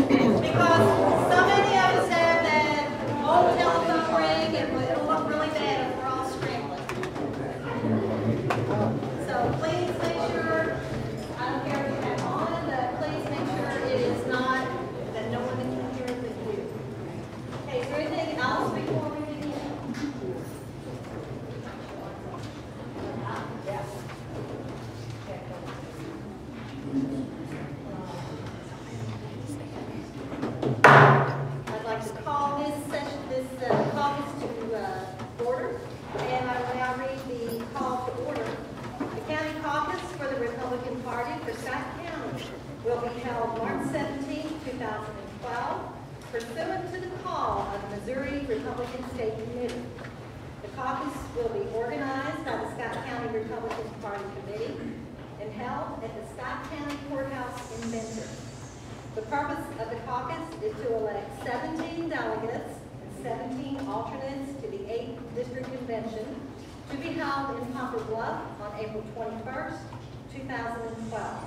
Because so many of us have that old telephone ring and it'll look really bad if we're all scrambling. So please make sure, I don't care if you have on, but please make sure it is not, that no one can hear it but you. Okay, is there anything else before we begin? Yes. I'd like to call this session, caucus to order, and I will now read the call to order. The county caucus for the Republican Party for Scott County will be held March 17, 2012, pursuant to the call of the Missouri Republican State Committee. The caucus will be organized by the Scott County Republican Party Committee and held at the Scott County Courthouse in Benton. The purpose of the caucus is to elect 17 delegates and 17 alternates to the 8th District Convention to be held in Poplar Bluff on April 21st, 2012,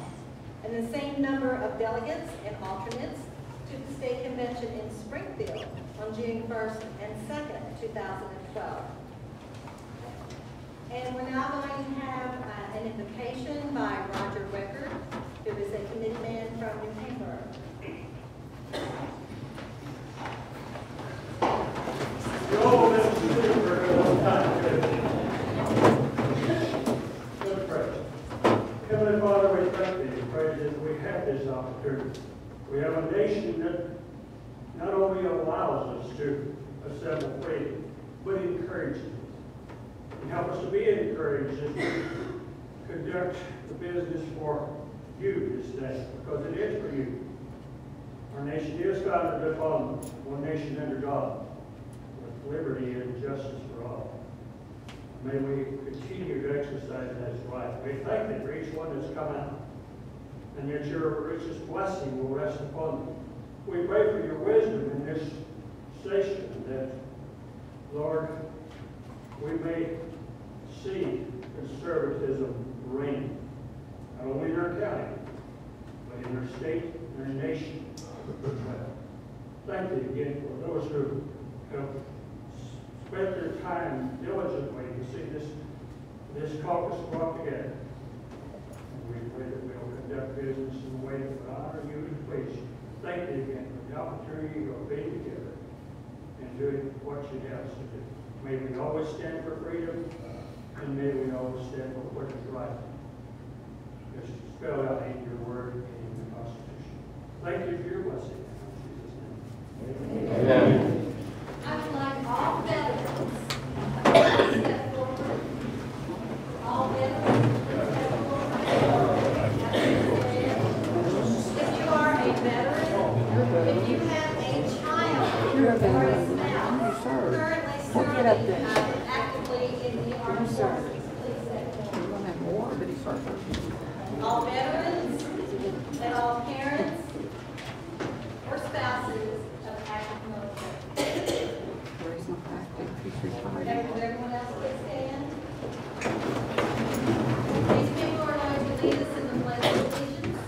and the same number of delegates and alternates to the State Convention in Springfield on June 1st and 2nd, 2012. And we're now going to have an invocation by Roger Wecker, who is a committee man from New Hampshire. You all been sitting for a long time. Let's pray. Heavenly Father, we thank thee and praise thee that we have this opportunity. We have a nation that not only allows us to assemble freely, but encourages it. And help us to be encouraged as we conduct the business for you this day, because it is for you. Our nation is founded upon one nation under God, with liberty and justice for all. May we continue to exercise that right. We thank thee for each one that's come out, and that your richest blessing will rest upon them. We pray for your wisdom in this session, that, Lord, we may see conservatism reign, not only in our county, but in our state and our nation. Thank you again for those who have spent their time diligently to see this caucus brought together. And we pray that we will conduct business in a way that will honor you and please you. Thank you again for the opportunity of being together and doing what you have us to do. May we always stand for freedom, and may we always stand for what is right. As spelled out in your word and in the Constitution. Thank you for your blessing. In Jesus' name. Amen. I would like all veterans to step forward. All veterans to step forward. If you are a veteran, if you have a child or a spouse currently serving actively in the armed forces, please step forward. All veterans and all parents or spouses of active military. Everyone else please stand. These people are going to lead us in the pledge of allegiance.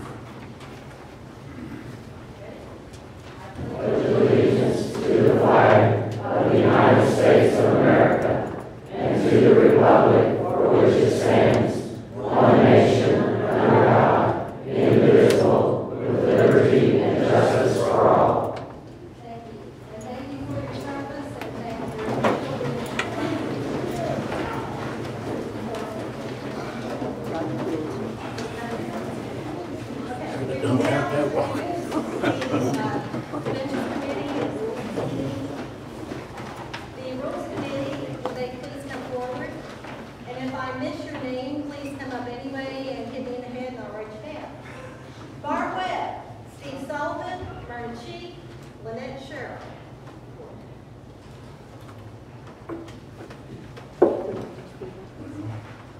Pledge allegiance to the flag of the United States of America and to the republic for which it stands, one nation, under God, indivisible, with liberty and justice for all. Thank you. And thank you for your service and thank you for your Okay, we will now introduce the Convention Committee. The Rules Committee, will they please come forward? And if I miss your name, please come up anyway and hit me in the head and I'll write you down. Barb Webb, Steve Sullivan, Myrna Cheek, Lynette Sherrill.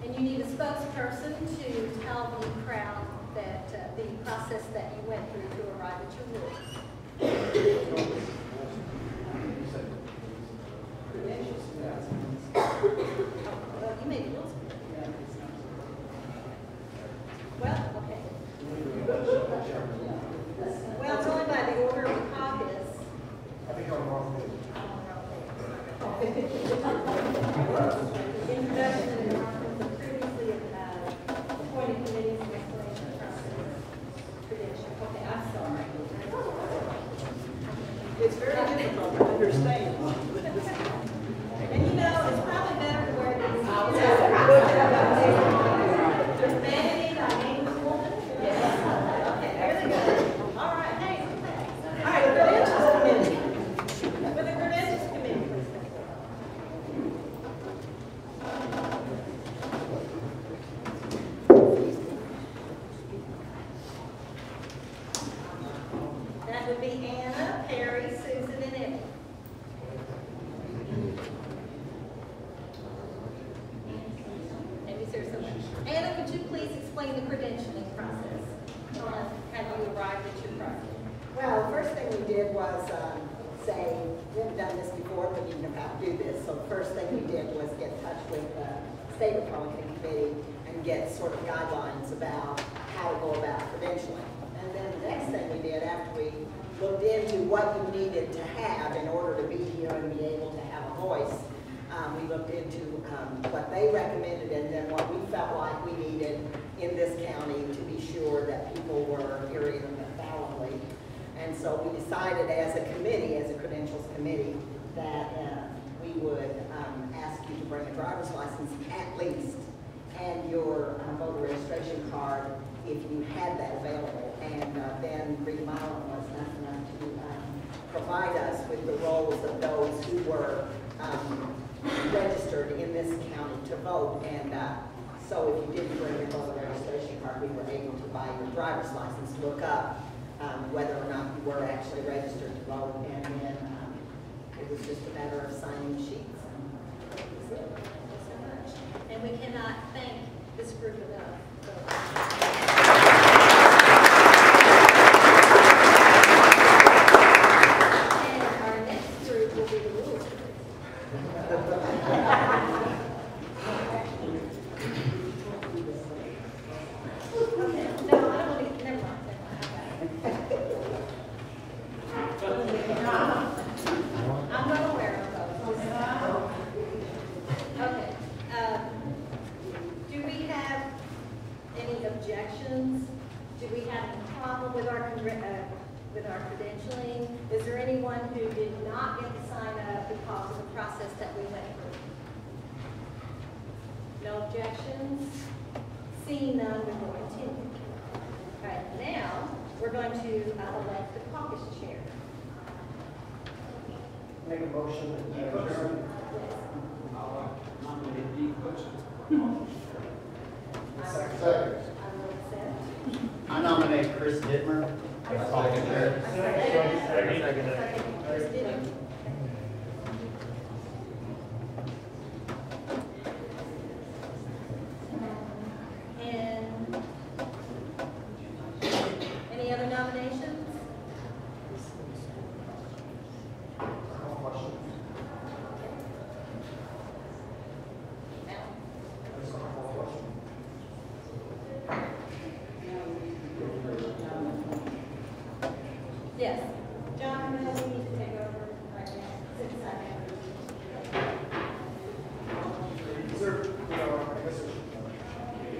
And you need a spokesperson to tell the crowd that the process that you went through to arrive at your rules. Well, you made the rules. Well, okay. Well, it's only by the order understand. And you know, it's probably better to wear these. Vanity, my name is woman. Okay, very good. All right, hey. All right, credentials committee. With the credentials committee, please. That would be Anna, Perry, Susan, and Emily. Maybe there's some. Anna, could you please explain the credentialing process? Have you arrived at your process? Well, the first thing we did was say, we haven't done this before, but you know how to do this. So the first thing we did was get in touch with the State Republican Committee and get sort of guidelines about how to go about credentialing. And then the next thing we did after we looked into what you needed to have in order to be here and be able to have a voice, we looked into what they recommended and then what we felt like we needed in this county to be sure that people were hearing infallibly. And so we decided as a committee, as a credentials committee, that we would ask you to bring a driver's license at least and your voter registration card if you had that available. And then Rita Milan was nice enough to provide us with the roles of those who were registered in this county to vote. And so if you didn't bring your voter registration card, we were able to buy your driver's license, look up whether or not you were actually registered to vote, and then it was just a matter of signing sheets. Thank you so much. And we cannot thank this group enough. And our next group will be the rules group. Okay, no, I don't want to, never mind. I'm not aware of those. Okay. Do we have any objections? Do we have any problem with our credentialing? Is there anyone who did not get to sign up because of the process that we went through? No objections? Seeing none, we will continue. All right, now we're going to elect the caucus chair. Make a motion that adjourn. I'll nominate D. Hudson. Second. I will accept. I nominate Chris Dittmer. Second. Chris Diddy. And any other nominations? Yes. John, we need to take over right now, since I have. Sir, I guess we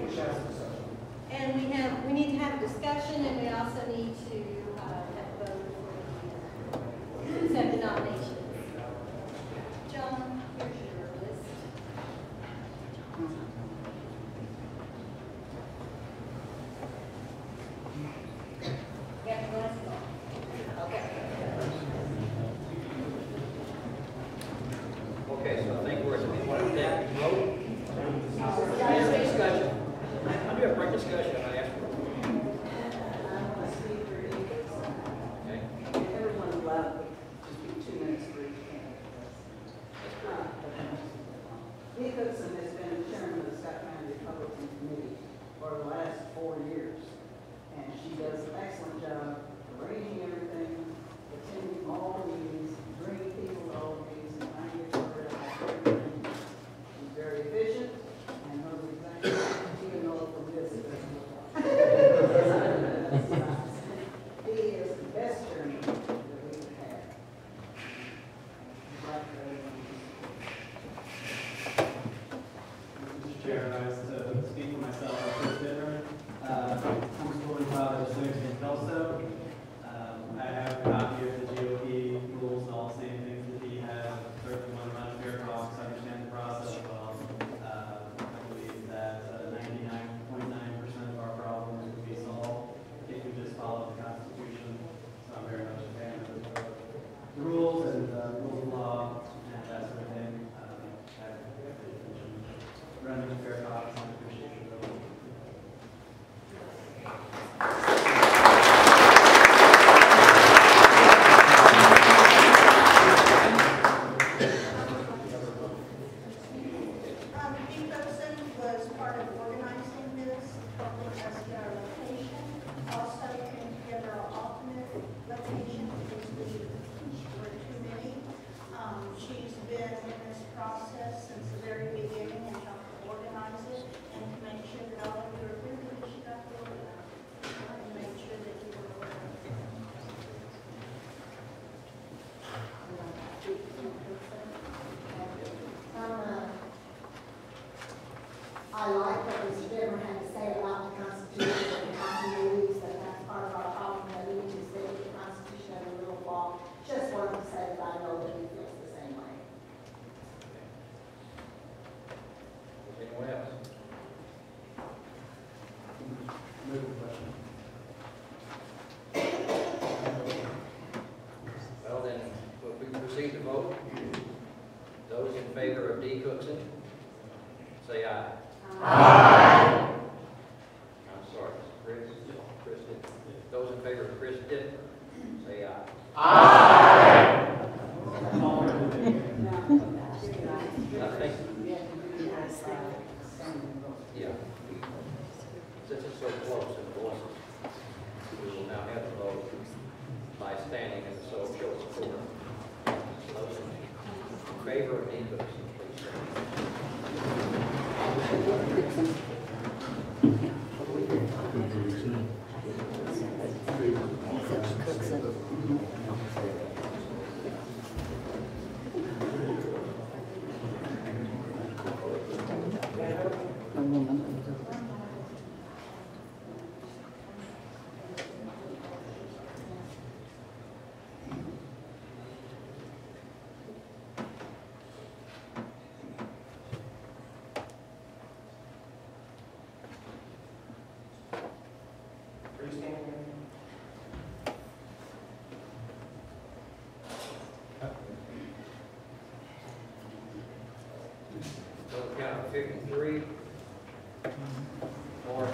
should have some discussion. And we need to have a discussion, and we also need to have a vote for accept the nominations. John, here's your list. Got the glasses on? Okay. Okay, so I think we're at the that vote. Discussion. I'm doing a break discussion, I asked for. Okay. Everyone left, just be 2 minutes for each candidate. Lee Cookson has been chairman of the Scott County Republican Committee for the last 4 years. And she does an excellent job arranging everything, attending all the meetings, bringing people to all the meetings, and trying to get the word out. She's very efficient, and her executive, even though from this, it doesn't look like Cookson, say aye. Aye. I'm sorry, Chris did. Those in favor of Chris Dittmer, say aye. Aye. I think, yeah. Since it's so close in voices, we will now have the vote by standing and so show support. Those in favor of Dean Cookson, please stand. So count 53. More.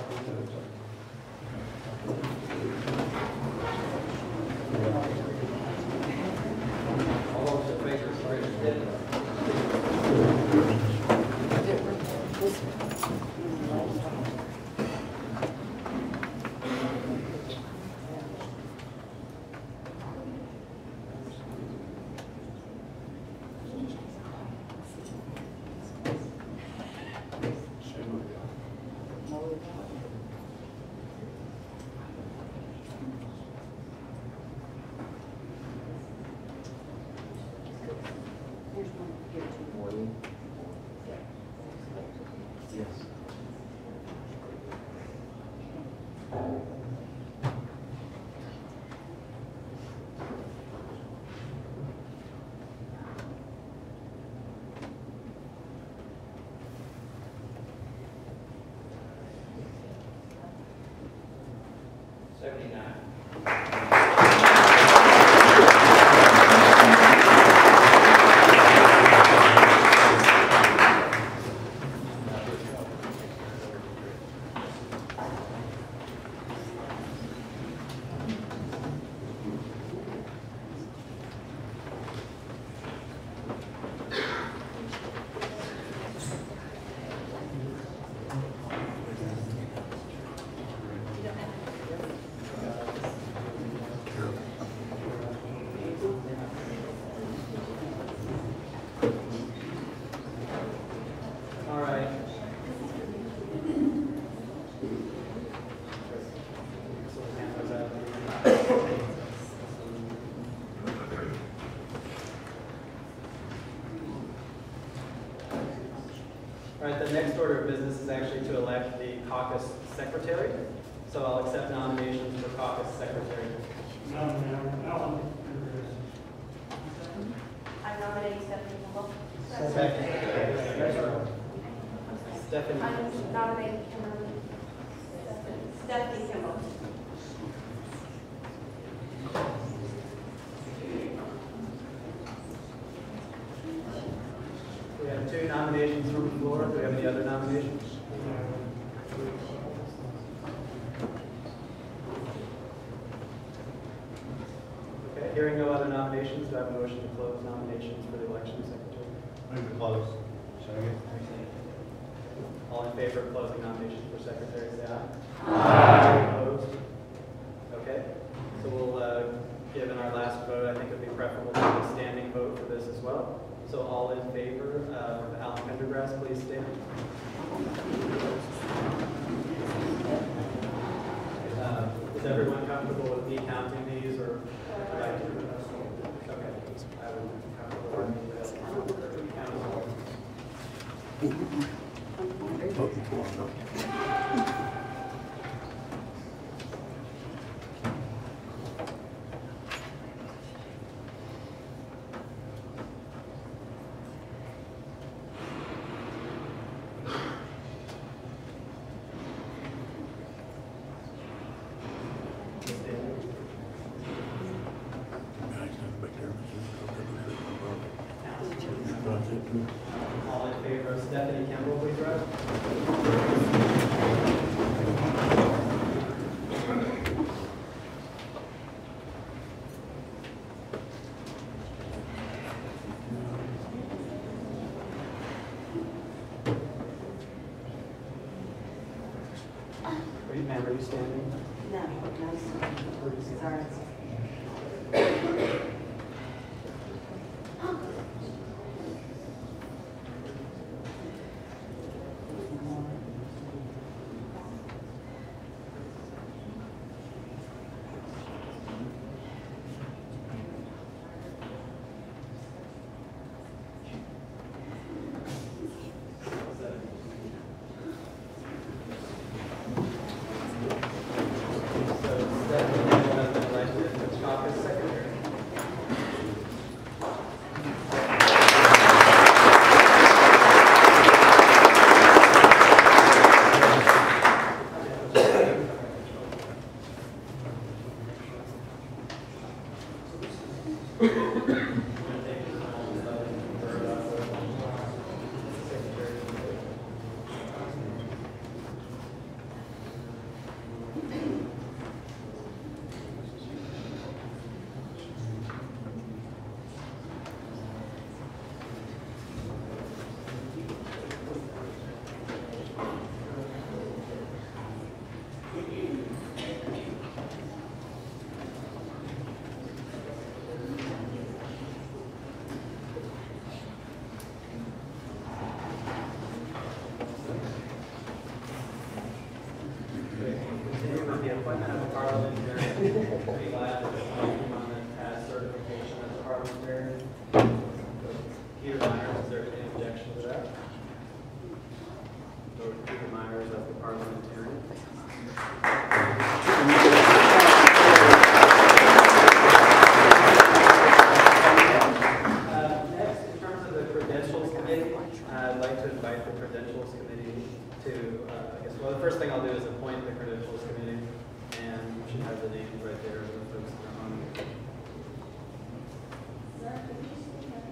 All those in favor of Chris Dittmer. All right, the next order of business is actually to elect the caucus secretary. So I'll accept nominations for caucus secretary. I nominate Stephanie Kimball. Second. Stephanie. I nominate Kimberly. Stephanie Kimball. We have 2 nominations from the floor. Do we have any other nominations? Okay, hearing no other nominations, do I have a motion to close nominations for the election secretary? Move to close. All in favor of closing nominations for secretary, say aye. Aye. Opposed? Okay, so we'll give in our last vote. I think it would be preferable to have a standing vote for this as well. So all in favor of Alan Pendergrass, please stand. Is everyone comfortable with me counting these, or would I do it? Okay, I would be comfortable with counting all. All in favor standing roll, please, Russ. Ma'am, are you standing? No, no, sorry.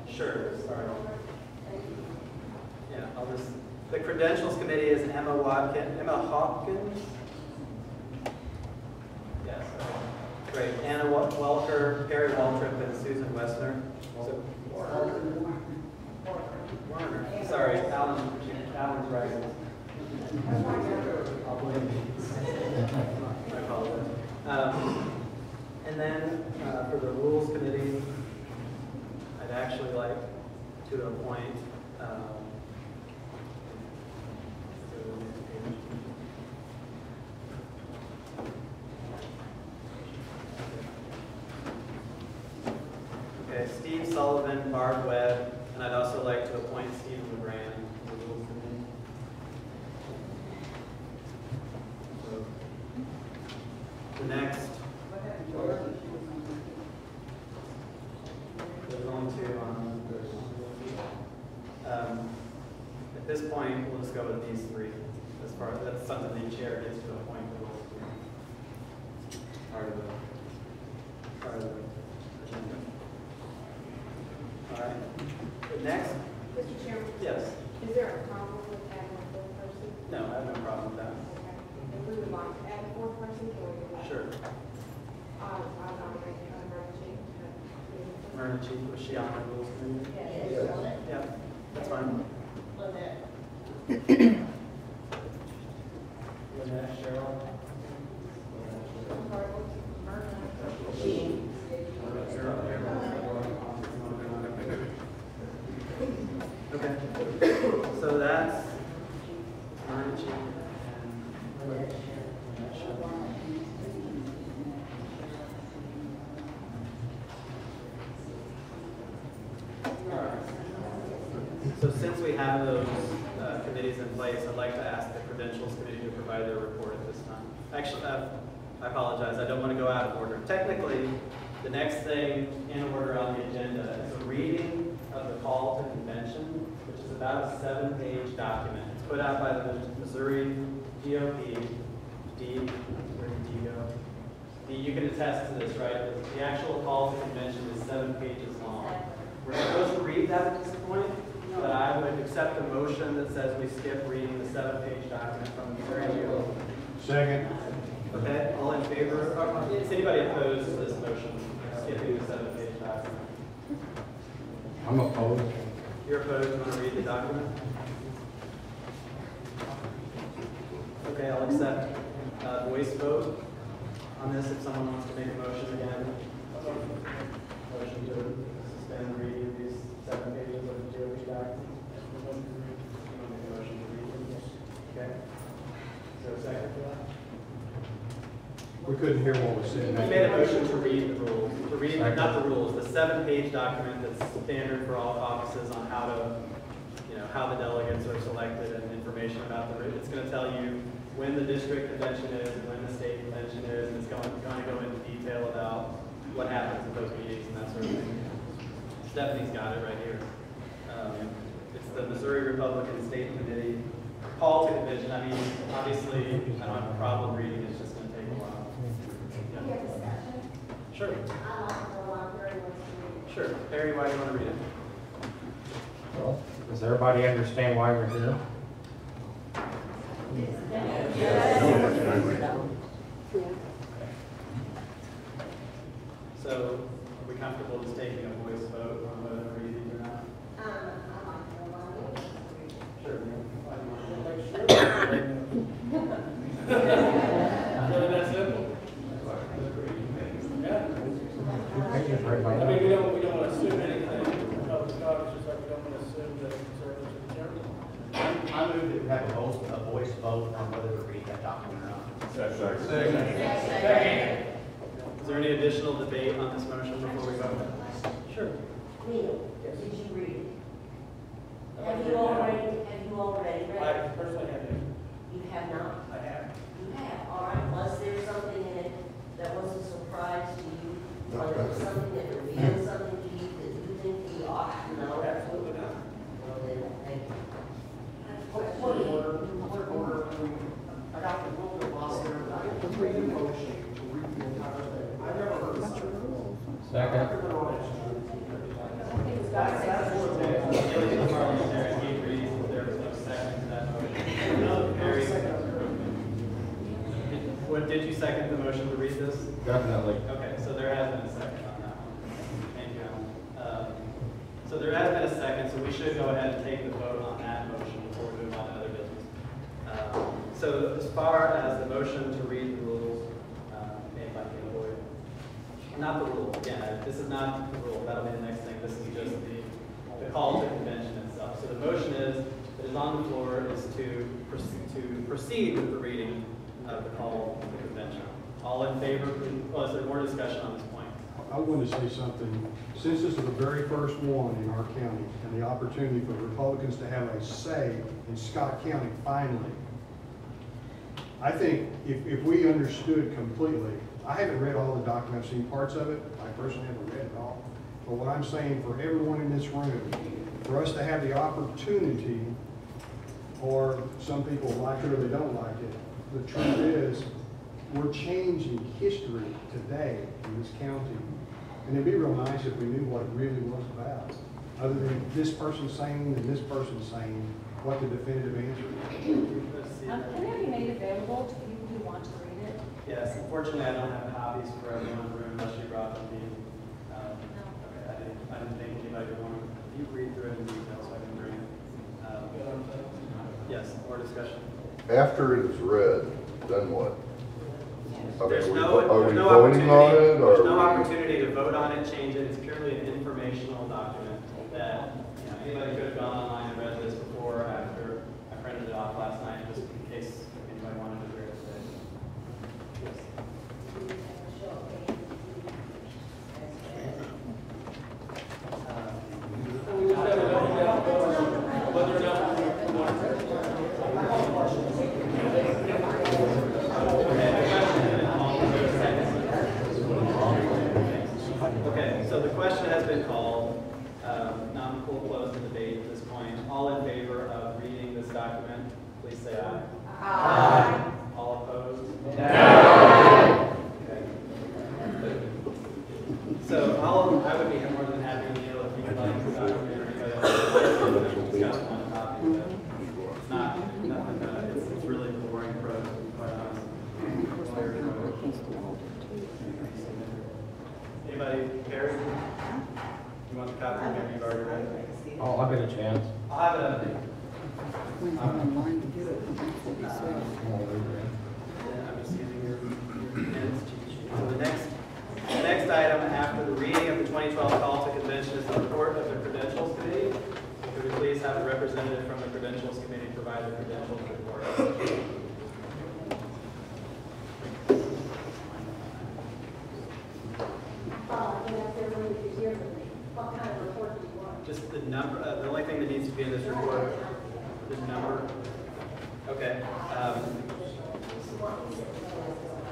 Sure, sorry. Yeah, the Credentials Committee is Emma Hopkins? Yes, great. Anna Welker, Perry Waltrip, and Susan Westner. So, Warner. Sorry, Alan's right. I'll blame you. I apologize. And then for the Rules Committee, I'd actually like to appoint Steve Sullivan, Barb Webb, and I'd also like to appoint Stephen LeGrand to the Rules Committee. So, the next. There's only two on. At this point, we'll just go with these three. As far as that's something the chair gets to appoint the Rules Committee. Part of the agenda. All right. Next. Mr. Chairman? Yes. Is there a conflict with adding a fourth person? No, I have no problem with that. Okay. And we would like to add a fourth person, or we would like? Sure. I nominate Chief. Myrna Chief, was she on the Rules Committee? Yes. Yeah, that's fine. Lynette, Cheryl? Okay. So that's Myrna Chief and Lynette Cheryl. So since we have those committees in place, I'd like to ask the Credentials Committee to provide their report at this time. Actually, I apologize, I don't want to go out of order. Technically, the next thing in order on the agenda is a reading of the call to convention, which is about a 7-page document. It's put out by the Missouri GOP. Where did D go? You can attest to this, right? The actual call to convention is 7 pages long. We're supposed to read that at this point? that I would accept a motion that says we skip reading the 7-page document from the attorney. Second. Okay, all in favor? Or is anybody opposed to this motion, skipping the 7-page document? I'm opposed. You're opposed, you want to read the document? Okay, I'll accept voice vote on this if someone wants to make a motion again. Motion to suspend reading these 7 pages of the GOP document. You want to make a motion to read them? Okay. Is there a second for that? We couldn't hear what was said. I made a motion to read the rules, not the rules, the 7-page document that's standard for all caucuses on how to, how the delegates are selected and information about the, it's going to tell you when the district convention is and when the state convention is, and it's going to go into detail about what happens at those meetings and that sort of thing. Stephanie's got it right here. It's the Missouri Republican State Committee call to convention. I mean, obviously, I don't have a problem reading, it's just going to take a while. Sure. Sure. Barry, why do you want to read it? Well, does everybody understand why we're here? So, are we comfortable just taking a voice vote on whether to read these or not? Sure. Really that simple? Pages right by I now. mean, we don't want to assume anything. Republican caucus, just like we don't want to assume that conservatives are conservative. I move that we have a voice vote on whether to read that document or not. Is there any additional debate on this motion before we vote? Sure. Neil, did you read it? Have you already read I it? personally have it. You have not? I have. You have, all right. Was there something in it that was a surprise to you? Was there something that revealed something to you that you think we ought to know? Absolutely not. Well, then, thank you. Point of order. I got the rule of law here. I have to read the motion to read the entire thing. I've never heard of such a rule. Second. That's what it is. The parliamentarian gave reasons, there was no second to that motion. No, Barry. What, did you second the motion to read this? Definitely. Okay, so there has been a second on that one. Thank you, Alan. So there has been a second, so we should go ahead and take the vote on that motion before we move on to other business. So as far as the motion to read the rules made by Caleb Boyd, not the rule, again, this is not the rule, that'll be the next thing, this is just the call to convention itself. So the motion that is on the floor is to proceed with the reading of the call to convention. All in favor, please, well, is there more discussion on this point? I want to say something. Since this is the very first one in our county and the opportunity for Republicans to have a say in Scott County finally, I think if we understood completely, I haven't read all the documents, I've seen parts of it, I personally haven't read it all, but what I'm saying for everyone in this room, for us to have the opportunity, or some people like it or they don't like it, the truth is, we're changing history today in this county. And it'd be real nice if we knew what it really was about, other than this person saying and this person saying what the definitive answer is. Can that be made available to people who want to read it? Yes, unfortunately, I don't have copies for everyone in the room unless you brought them in. Okay, I didn't think anybody would want to. You read through it in detail, so I can bring it. Yes, more discussion. After it is read, then what? There's Are we no voting on it, or? There's no opportunity to vote on it, change it. It's purely an informational document that, anybody could have gone online and read this before or after. I printed it off last night just in case anybody wanted to hear it today. Yes. Okay, so the question has been called. Now we'll close the debate at this point. a chance? I'll have it up. Oh, Yeah, I'm just using your pens cheat sheet. So the next item after the reading of the 2012 call to convention is the report of the Credentials Committee. Could we please have a representative from the Credentials Committee provide the credentials report? What kind of report do you want? Just the number, the only thing that needs to be in this report, the number. Okay.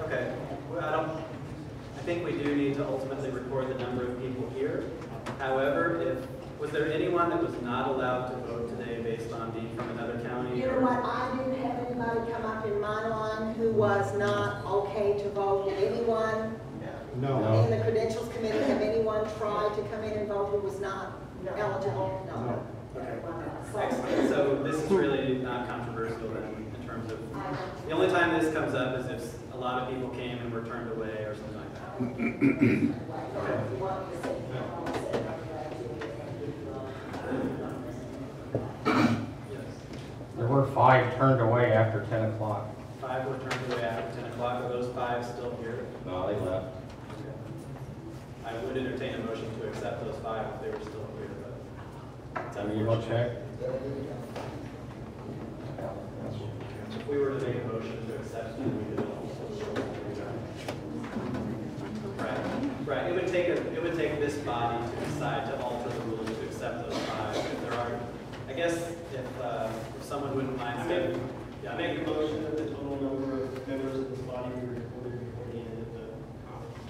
Okay. Well, I think we do need to ultimately record the number of people here. However, was there anyone that was not allowed to vote today based on being from another county? You know what, I didn't have anybody come up in my line who was not okay to vote. Did anyone No. in the Credentials Committee, have anyone tried to come in and vote who was not eligible? No. Excellent. So this is really not controversial then, in terms of, the only time this comes up is if a lot of people came and were turned away or something like that. Yes. There were 5 turned away after 10 o'clock. 5 were turned away after 10 o'clock. Are those 5 still here? No, they left. I would entertain a motion to accept those 5 if they were still here, but it's You go check. if we were to make a motion to accept them, we could also. Right. It would take this body to decide to alter the rules to accept those 5. If there are, I guess, if someone wouldn't mind stating. I make a motion that the total number of members of this body be recorded before the end of the conference.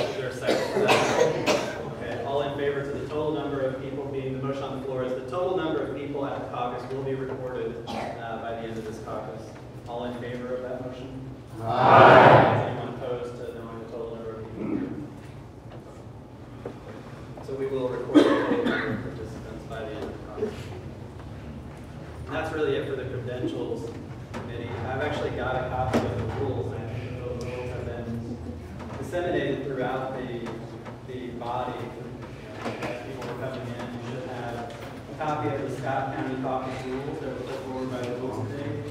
Is there a second for that? Okay, all in favor to the total number of people being, the motion on the floor is the total number of people at the caucus will be recorded by the end of this caucus. All in favor of that motion? Aye. Is anyone opposed to knowing the total number of people? So we will record the total number of participants by the end of the caucus. And that's really it for the Credentials Committee. I've actually got a copy of the rules, and those rules have been disseminated throughout the body. As people are coming in, you should have a copy of the Scott County Caucus rules that were put forward by the Rules Committee.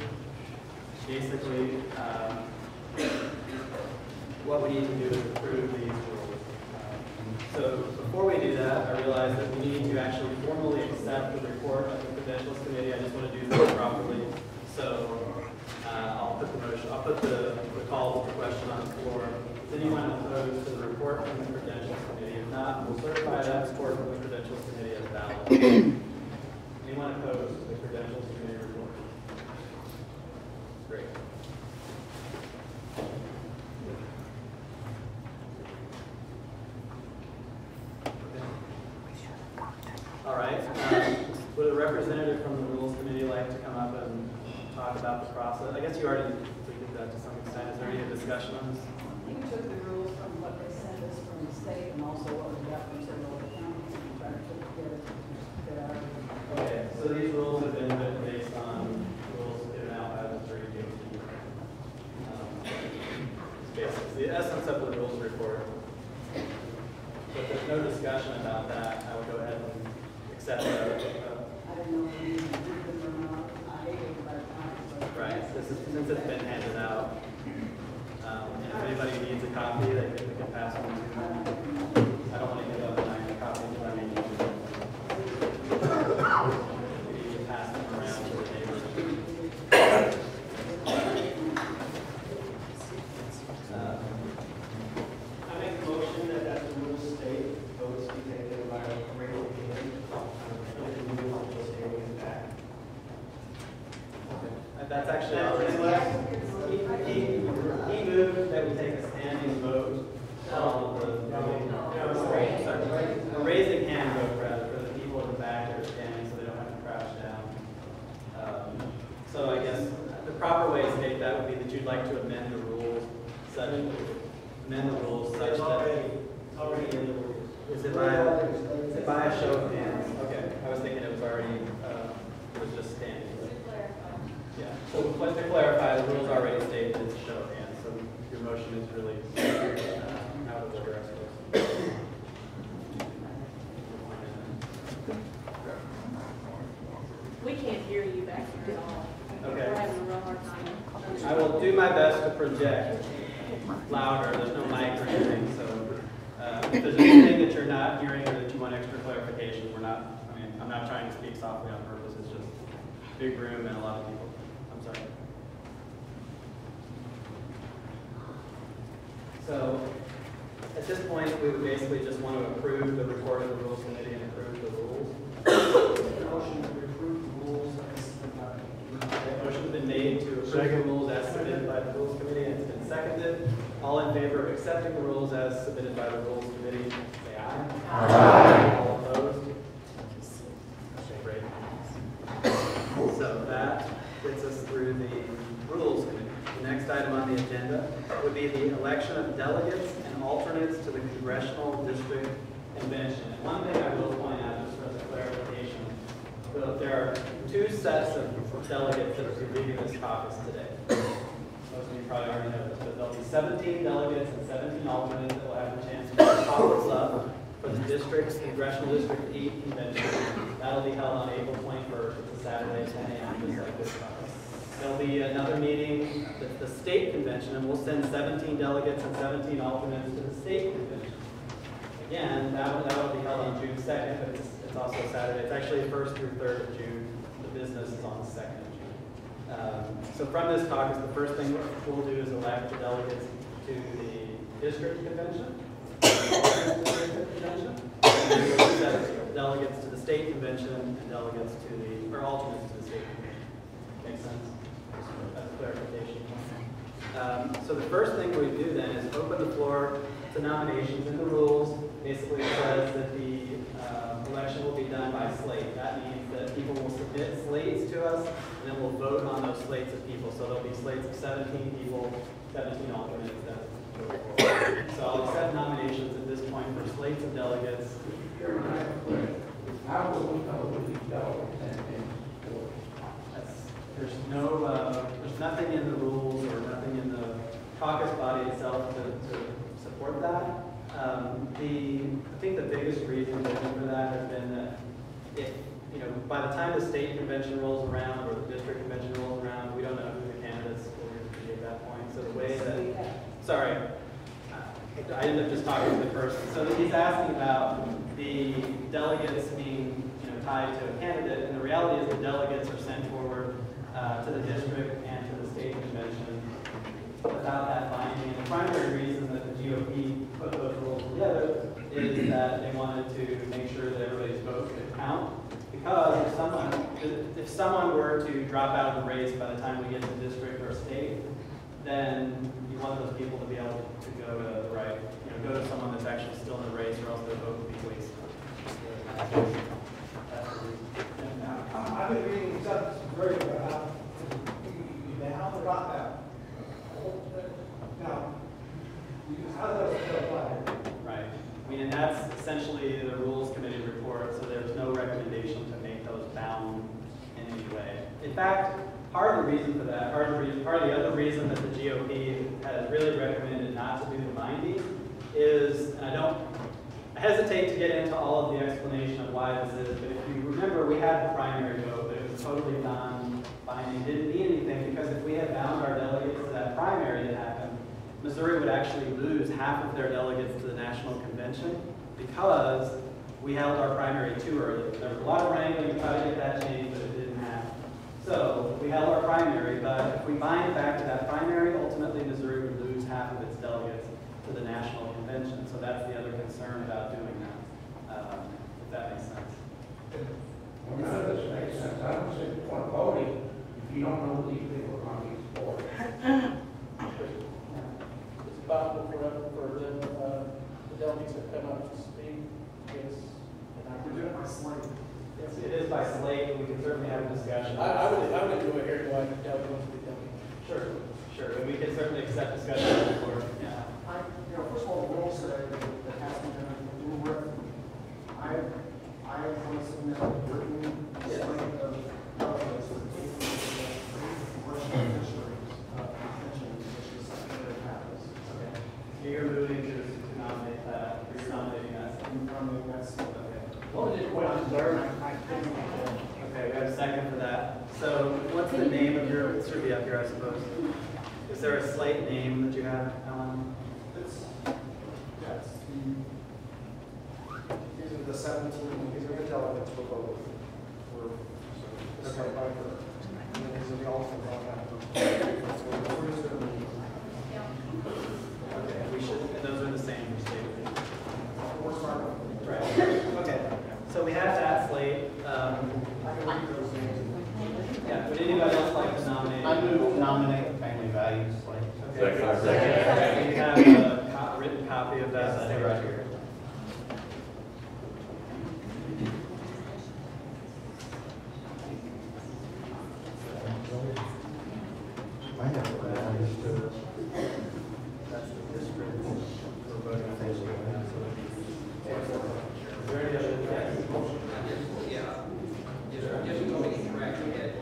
Basically, what we need to do is approve these rules. So before we do that, I realize that we need to actually formally accept the report of the Credentials Committee. I just want to do this properly. So I'll put the call for question on the floor. Is anyone opposed to the report from the Credentials Committee? If not, we'll certify that report from the Credentials Committee as valid. Anyone opposed to the Credentials Committee report? Great. All right. Would a representative from the Rules Committee like to come up and talk about the process? I guess you already did that to some extent. Is there any discussion on this? We took the rules from what they sent us from the state and also what we got from several other counties and tried to put together that are. Okay, so these rules have been written based on rules given out by the 3 DOT. Basically, the essence of the rules report. So if there's no discussion about that, I would go ahead and accept that. I don't know if we did them or not. I hate it by the time. Right, since it's been handed out. And if anybody needs a copy, they can pass one to them. I don't want to give up my copy because I may need to. You can pass them around to the neighbors. I make a motion that as the rules state, votes be taken by a regular meeting. And we will just stay with that. That's actually already. He moved that we take a standing vote on a raising hand vote rather for the people in the back that are standing so they don't have to crouch down. So I guess the proper way to state that would be that you'd like to amend the rules such that Already in the rules. is it by a show of hands? Okay, I was thinking it was already it was just standing. Yeah, so to clarify, the rules already state that it's a show of hands, so your motion is really out of order, I suppose. I will do my best to project louder. There's no mic or anything, so if there's anything that you're not hearing or that you want extra clarification, I'm not trying to speak softly on purpose. It's just a big room and a lot of people. I'm sorry. So at this point, we would basically just want to approve the report of the Rules Committee and approve the rules. Motion to approve the rules as submitted. Motion's been made to approve the rules as submitted by the Rules Committee, and it's been seconded. All in favor of accepting the rules as submitted by the Rules Committee, say aye. Aye. All opposed? Okay, great. So that gets us through the Rules Committee. The next item on the agenda would be the election of delegates and alternates to the Congressional District Convention. And one thing I will point out, just for the clarification, there are two sets of delegates that are convening this caucus today. Most of you probably already know this, but there'll be 17 delegates and 17 alternates that will have a chance to caucus up for the Congressional District 8 convention. That'll be held on April 21st. It's a Saturday, 10 a.m., just like this caucus. There'll be another meeting at the state convention, and we'll send 17 delegates and 17 alternates to the state convention. Again, that will be held on June 2nd, but it's also Saturday. It's actually 1st through 3rd of June. The business is on the 2nd of June. So from this caucus, the first thing we'll do is elect the delegates to the district convention, and delegates to the state convention, and delegates to or alternates to the state convention. Makes sense? That's a clarification. So the first thing we do then is open the floor to nominations. In the rules, basically it says that the election will be done by slate. That means that people will submit slates to us, and then we'll vote on those slates of people. So there'll be slates of 17 people, 17 alternates. So I'll accept nominations at this point for slates of delegates. How will we know who these delegates and There's nothing in the rules or nothing in the caucus body itself to support that. I think the biggest reason for that has been that by the time the state convention rolls around or the district convention rolls around, we don't know who the candidates will be at that point. So the way that, sorry, I ended up just talking to the person. So he's asking about the delegates being tied to a candidate, and the reality is the delegates are sent forward to the district and to the state convention without that binding. And the primary reason that the GOP put those rules together is that they wanted to make sure that everybody's vote could count. Because if someone were to drop out of the race by the time we get to district or state, then you want those people to be able to go to the right, go to someone that's actually still in the race, or else their vote would be wasted. That's the reason. I've been reading stuff very about how they got that. Now, how does that apply? Right. And that's essentially the Rules Committee report, so there's no recommendation to make those bound in any way. In fact, part of the reason for that, part of the other reason that the GOP has really recommended not to do the binding is, and I hesitate to get into all of the explanation of why this is, but if you remember, we had the primary vote, but it was totally non-binding. It didn't mean anything because if we had bound our delegates to that primary that happened, Missouri would actually lose half of their delegates to the national convention because we held our primary too early. There was a lot of wrangling to try to get that changed, but it didn't happen. So we held our primary, but if we bind back to that primary, ultimately Missouri would lose half of its delegates to the national convention. So that's the other concern about doing that, if that makes sense. Well, none of this makes sense. I don't see the point of voting if you don't know who these people are on these boards. It's possible for them, the delegates to come up to speak. Yes. We're doing it by slate. Yes, it is by slate, but we can certainly have a discussion. I would enjoy hearing why the delegate wants to be delegate. Sure, and we can certainly accept discussion on the floor. Yeah. First of all, the rules say that it has to be done in written. I want to submit a written slate of delegates to the congressional districts convention, which is Secretary Pappas. Okay. You're moving to nominate that, you're nominating that. Okay. What was it, what I learned, Okay, we have a second for that. So what's the name of your, it should be up here, I suppose. opposed? Is there a slate name that you have, Alan? Yes, these are the 17, these are the delegates for both. This is by her. And then these are the alternates on that. So we're just gonna Okay, we should, and those are the same for state. we're starting. Right. Okay. So we have that slate. I can read those names. Yeah. Would anybody else like to nominate? I move to nominate the family values slate. Okay. We have a written copy of that. Yes, they're right here. I have understood. That's the district for voting officials. Is there any other? Yes. Yeah. Just going to correct, we had a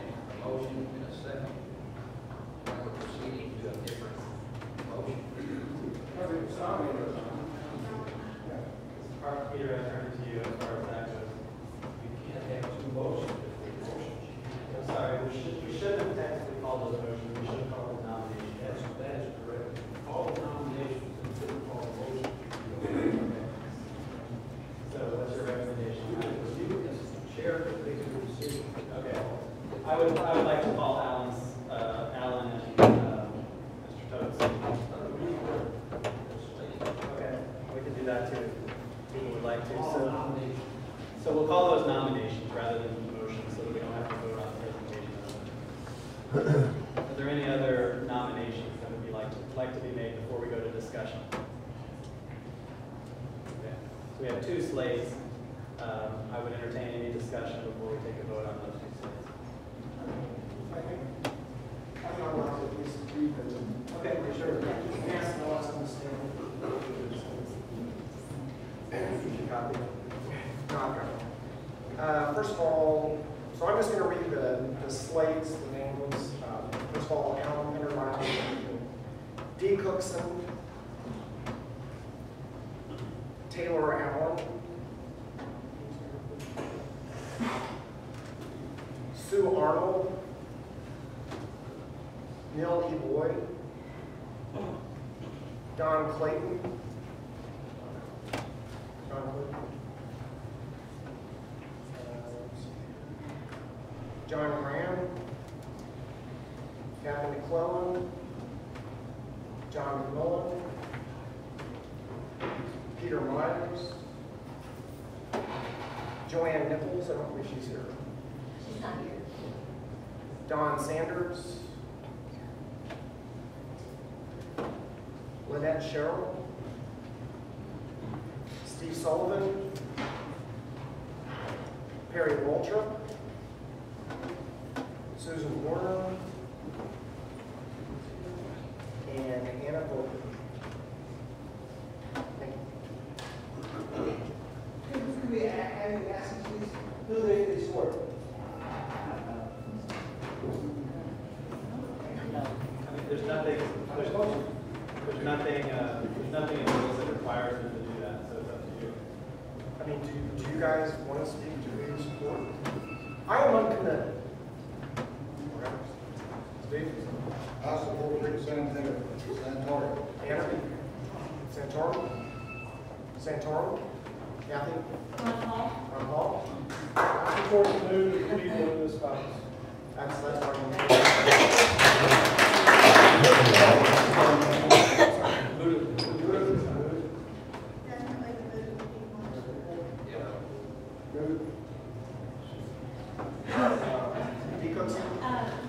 motion in a second. Now we're proceeding to a different motion. Peter, I turn to you as far as that goes. You can't have two motions. I'm sorry, we should have technically called those motions. We should have called them nominations. That is correct. All the nominations considered called motion. So what's your recommendation? You as chair can make a decision. Okay. I would like to call Alan and Mr. Totes. Okay, we can do that too, if people would like to. So we'll call those nominations rather than motions, so that we don't have to vote on the presentation of them. Are there any other nominations that would be like to be made before we go to discussion? Okay. So we have two slates. I would entertain any discussion before we take a vote on those two slates. I don't want to at least read them. Okay, for sure. Yes, no, I understand. Copy. First of all, so I'm just going to read the slates, the names. First of all, Alan Underline, D. Cookson, Taylor Allen, Sue Arnold, Neil E. Boyd, Don Clayton, John Graham, Kathy McClellan, John McMillan, Peter Myers, Joanne Nichols, I don't believe she's here, She's not here. Don Sanders, Lynette Sherrill, Steve Sullivan, Perry Waltrip, Susan Warner, and Anna Bolton. Thank you. Could we ask you, please? Who made this work? I mean, there's nothing in the rules that requires them to do that, so it's up to you. I mean, do you guys want to speak to his support? I am uncommitted. Steve? I support Rick Santoro. Anna? Santoro? Santoro? Kathy? Ron Hall? Ron Hall? I support the move of people in this office. That's our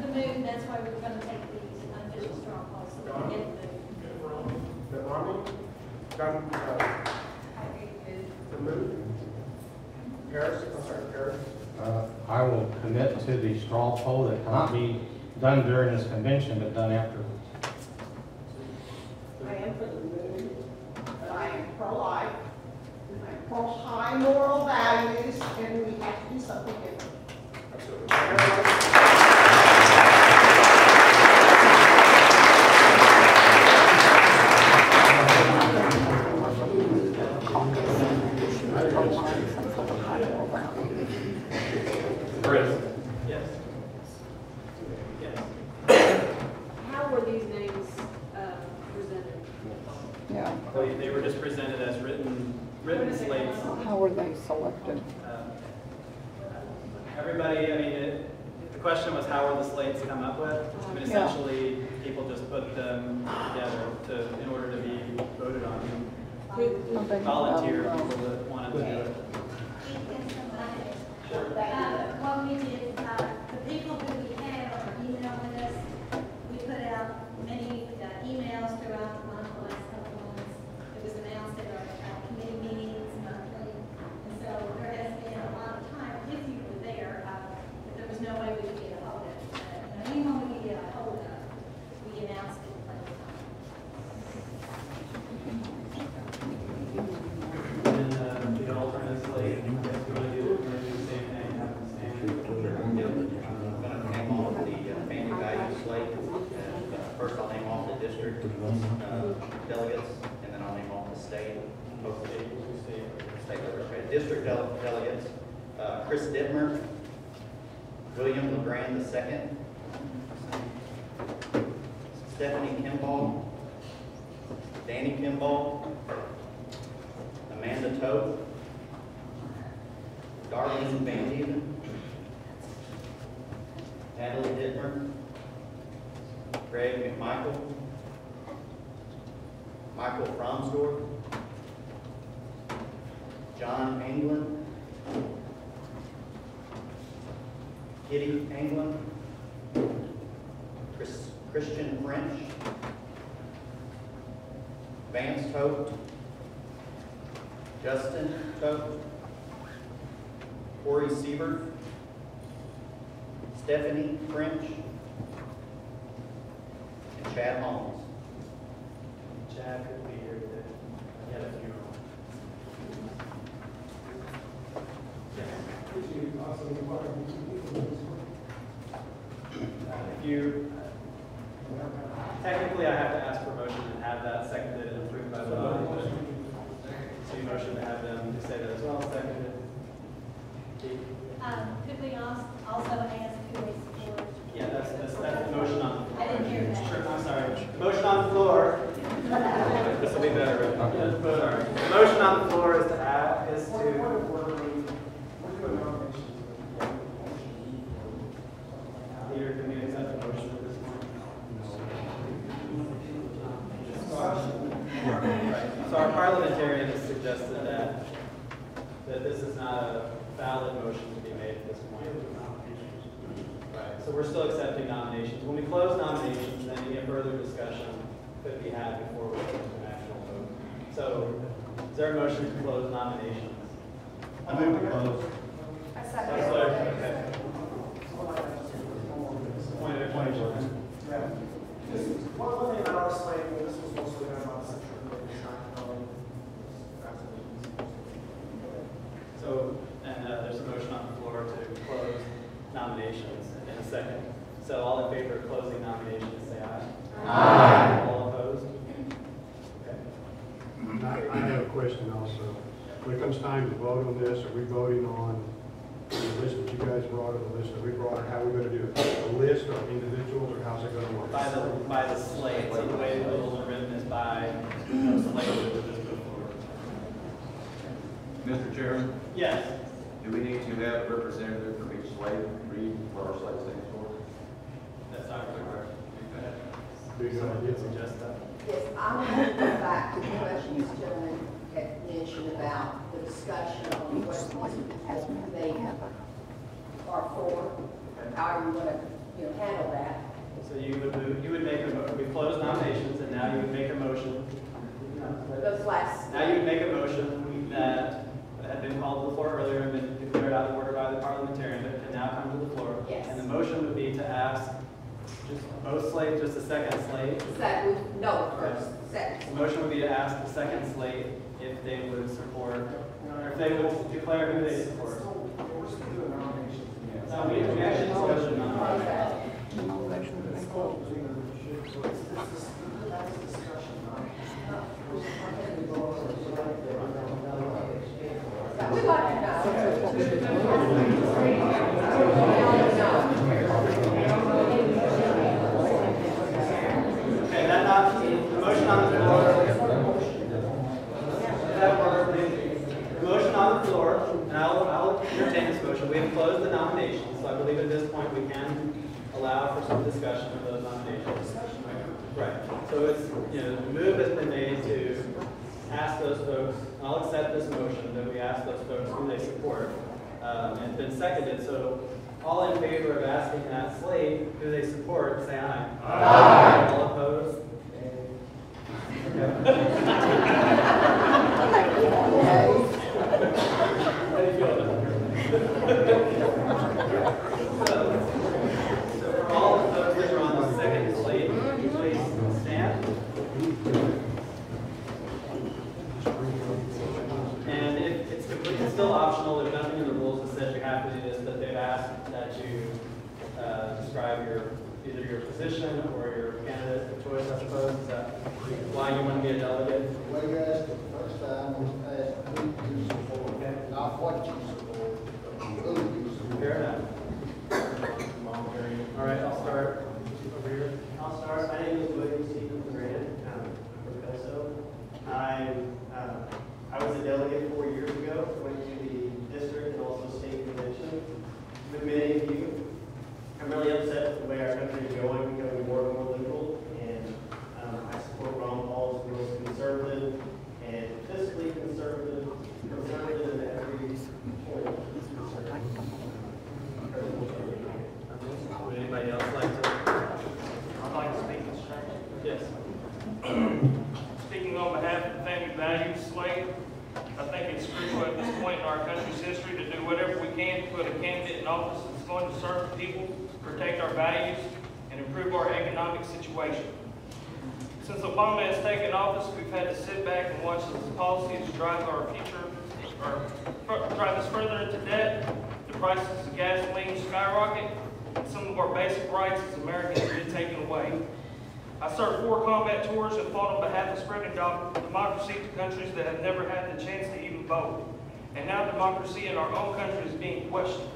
The move, that's why we're going to take these unofficial strong polls, so we can get the The Romney? The move? Paris? I'm sorry, Paris? I will commit to the straw poll that cannot be done during this convention, but done afterwards. I am for the move, but I am pro-life, I'm pro-high moral values, and we have to do something different. Chris? Yes. Yes. these names presented? Yeah. They were just presented as written slates. How were they selected? Everybody, I mean, the question was how were the slates come up with? I mean, Yeah. essentially, people just put them together in order to be voted on. Volunteer people that wanted to do it. What we did, the people who we had on email with us, we put out many emails throughout the month, the last couple of months. It was announced at our committee meetings monthly. And so there has been a lot of time, if you were there, if there was no way we could get a hold of it. Anyone we could get a hold of, we announced it plenty of times. And then the alternate slate, if you want to do the same thing, have them stand. I'm going to name off the family value slate. And first, I'll name off the district delegates, and then I'll name off the state. State representative. District delegates, Chris Dittmer, William LeGrand II, Stephanie Kimball, Danny Kimball, Amanda Toth, Darlene Van Dieven, Natalie Dittmer, Greg McMichael, Michael Fromsdorf, John Anglin, Kitty Anglin, Christian French, Vance Toth, Justin Toth, Corey Siebert, Stephanie French, and Chad Holmes. Chad could be here today. He had a funeral. If you, technically I have to ask for motion and have that seconded and approved by the body, but so you motion to have them to say that as well, seconded. Could we also ask who is for? Yeah, that's the motion on. I didn't hear that. Sure, I'm sorry. The motion on the floor. This will be better. Sorry. The motion on the floor is to add, is to. Peter, can we accept the motion at this point? Right. So our parliamentarian has suggested that this is not a valid motion to be made at this point. Right. So we're still accepting nominations. When we close nominations, then any further discussion could be had before we go to an actual vote. So is there a motion to close nominations? I move to close. Okay. Point of question. Yeah. Just one thing about our slate, and this was mostly done about the Central Committee, So, and there's a motion on the floor to close nominations in a second. So all in favor of closing nominations, say aye. Aye. All opposed? Okay. I have a question also. When it comes time to vote on this, are we voting on the list that you guys brought, or the list that we brought, or how are we going to do it? A list of individuals, or how's it going to work? By the slate. So the way the rules are written is by the slate that was just put forward. Mr. Chairman, Yes. do we need to have a representative from each slate read what our slate stands for? That's not correct. Big idea. Suggest that. Yes, I want to go back to the question this gentleman had mentioned about the discussion on what they are for, how you want to, handle that. So you would make a motion. We closed nominations, and now you would make a motion. Those last. Now you would make a motion that had been called to the floor earlier and been declared out of order by the parliamentarian, but can now come to the floor. Yes. And the motion would be to ask just both slates, just the second slate. Second, no, first, second. The motion would be to ask the second slate if they would support, or if they would declare who they support. We're still doing nominations. No, we actually discussed it on. We'd like to know. Right, so it's, the move has been made to ask those folks, and I'll accept this motion, that we ask those folks who they support, and it's been seconded, so all in favor of asking that slate who they support, say aye. Aye. All opposed? Okay. How do you feel about so for all of those that are on the second slate, would you please stand? And it's completely still optional. There's nothing in the rules that says you have to do this, but they've asked that you describe either your position or your candidate of choice, I suppose. Is that why you want to be a delegate? The way you asked it the first time was ask who you support, not what you support, but who you support. Fair enough. All right, I'll start over here. I'll start. My name is William Stephen Grant. I'm from Kelso. I was a delegate 4 years ago, went to the district and also state convention with many of you. I'm really upset with the way our country is going, becoming more and more liberal, and I support Ron Paul's real conservative and fiscally conservative in every point. Would anybody else like to? I'd like to speak, Mr. Chairman. Yes. Speaking on behalf of the Family Values Slate, I think it's crucial at this point in our country's history to do whatever we can to put a candidate in office that's going to serve the people, protect our values, and improve our economic situation. Since Obama has taken office, we've had to sit back and watch his policies drive our future, or drive us further into debt. The prices of gasoline skyrocket, and some of our basic rights as Americans have been taken away. I served 4 combat tours and fought on behalf of spreading democracy to countries that have never had the chance to even vote. And now democracy in our own country is being questioned.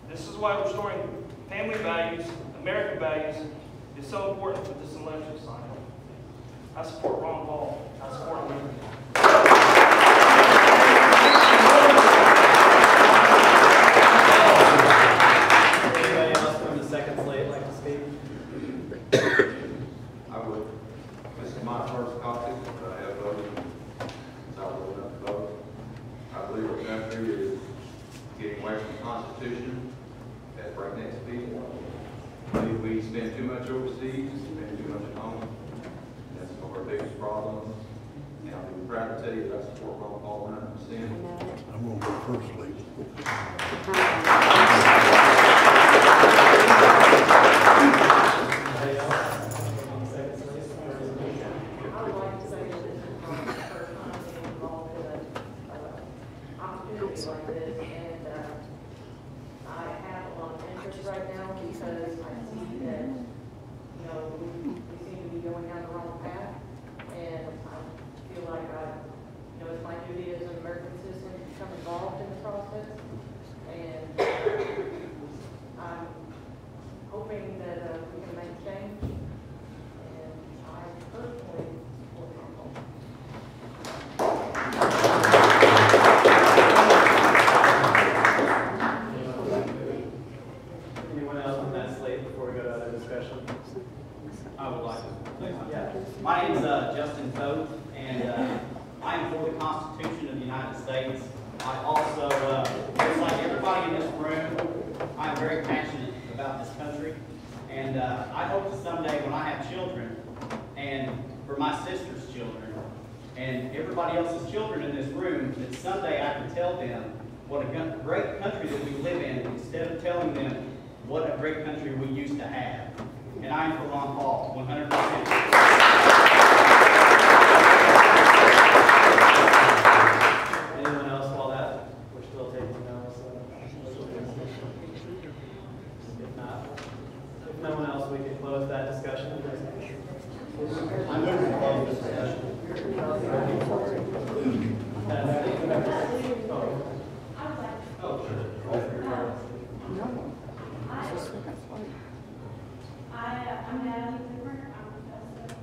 This is why restoring family values, American values, is so important for this election cycle. I support Ron Paul. I support America. Anybody else from the second slate like to speak? I would. This is my first caucus, but I have voted since I was old enough to vote. I believe our country is getting away from the Constitution at breakneck speed. I believe we spend too much overseas, spend too much at home. That's one of our biggest problems. And I'll be proud to tell you that I support Ron Paul 100%. I'm going to go first, please. Like this, and I have a lot of interest right now because I see that, we seem to be going down the wrong path, and I feel like it's my duty as an American citizen to become involved in the process, and I'm hoping that we can make change, and I personally support Ron Paul. Anyone else on that slate before we go to other discussion? I would like to. Yeah. My name is Justin Toth, and I am for the Constitution of the United States. I also, just like everybody in this room, I am very passionate about this country. And I hope that someday when I have children, and for my sister's children, and everybody else's children in this room, that someday I can tell them what a great country that we live in, instead of telling them what a great country we used to have. And I am for Ron Paul, 100%. Anyone else while that? We're still taking notes. If no one else, we can close that discussion. I'm moving to close this discussion. I'm Natalie Cooper. I'm a professor.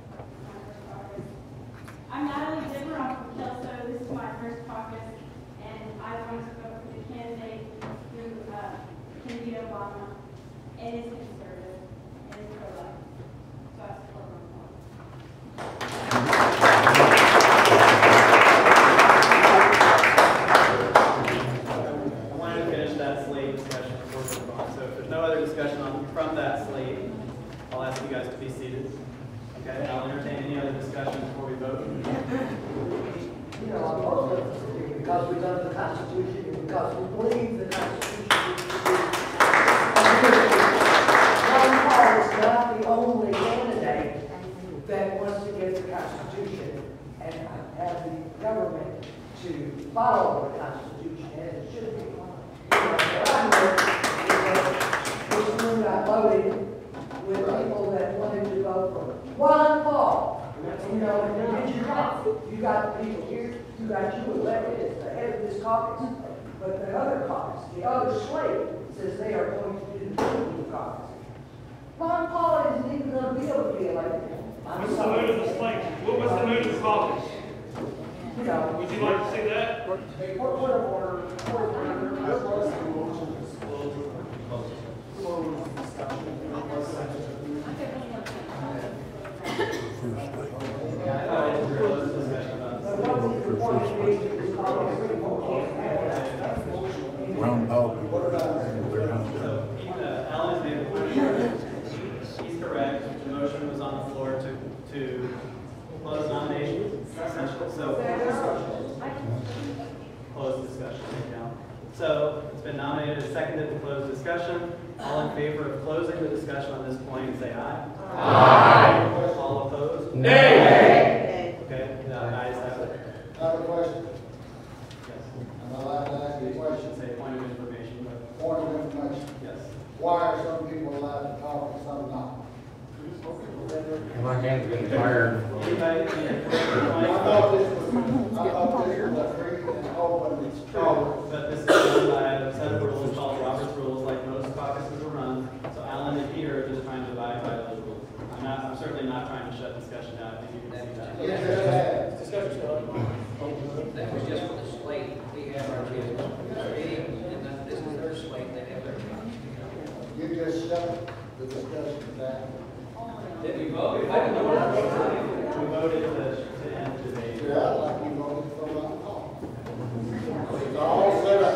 discussion before we vote? You know, I'm most of us because we love the Constitution and because we believe the Constitution. Ron Paul is not the only candidate that wants to get the Constitution and have the government to follow the Constitution as it should be. You know, what I heard is that this room got loaded with people that wanted to vote for Ron Paul. You know, and did you not? You got people here, you got you elected as the head of this caucus, but the other caucus, the other slate, says they are going to do the Republican caucus. Ron Paul isn't even going to be able to be elected. What's the mood of the slate? What was the mood of the caucus? You know. Would you like to see that? Ron Paul. Alan made a point. He's correct. The motion was on the floor to close nominations. So close discussion. So it's been nominated and seconded to close discussion. All in favor of closing the discussion on this point, say aye. Aye. All opposed? Nay. Okay, the ayes have it. I have a question. Yes. And I'd like to ask you a question. Say point of information. But Point of information. yes. Why are some people allowed to talk and some not? My hands getting tired. Anybody? I thought this was a free and open Oh, but this is done by a set of rules called Robert's Rules, like most caucuses are run. So Alan and Peter are just trying to abide by those rules. I'm certainly not trying to shut discussion down. I think you can see that. Yes, Discussion's going on. That was just for the slate. We have our kids meeting, and then this is their slate. They have their meetings. you just shut the discussion down. Did we vote? We voted to end debate. Yeah, like you voted for Ron Paul. It's all set up.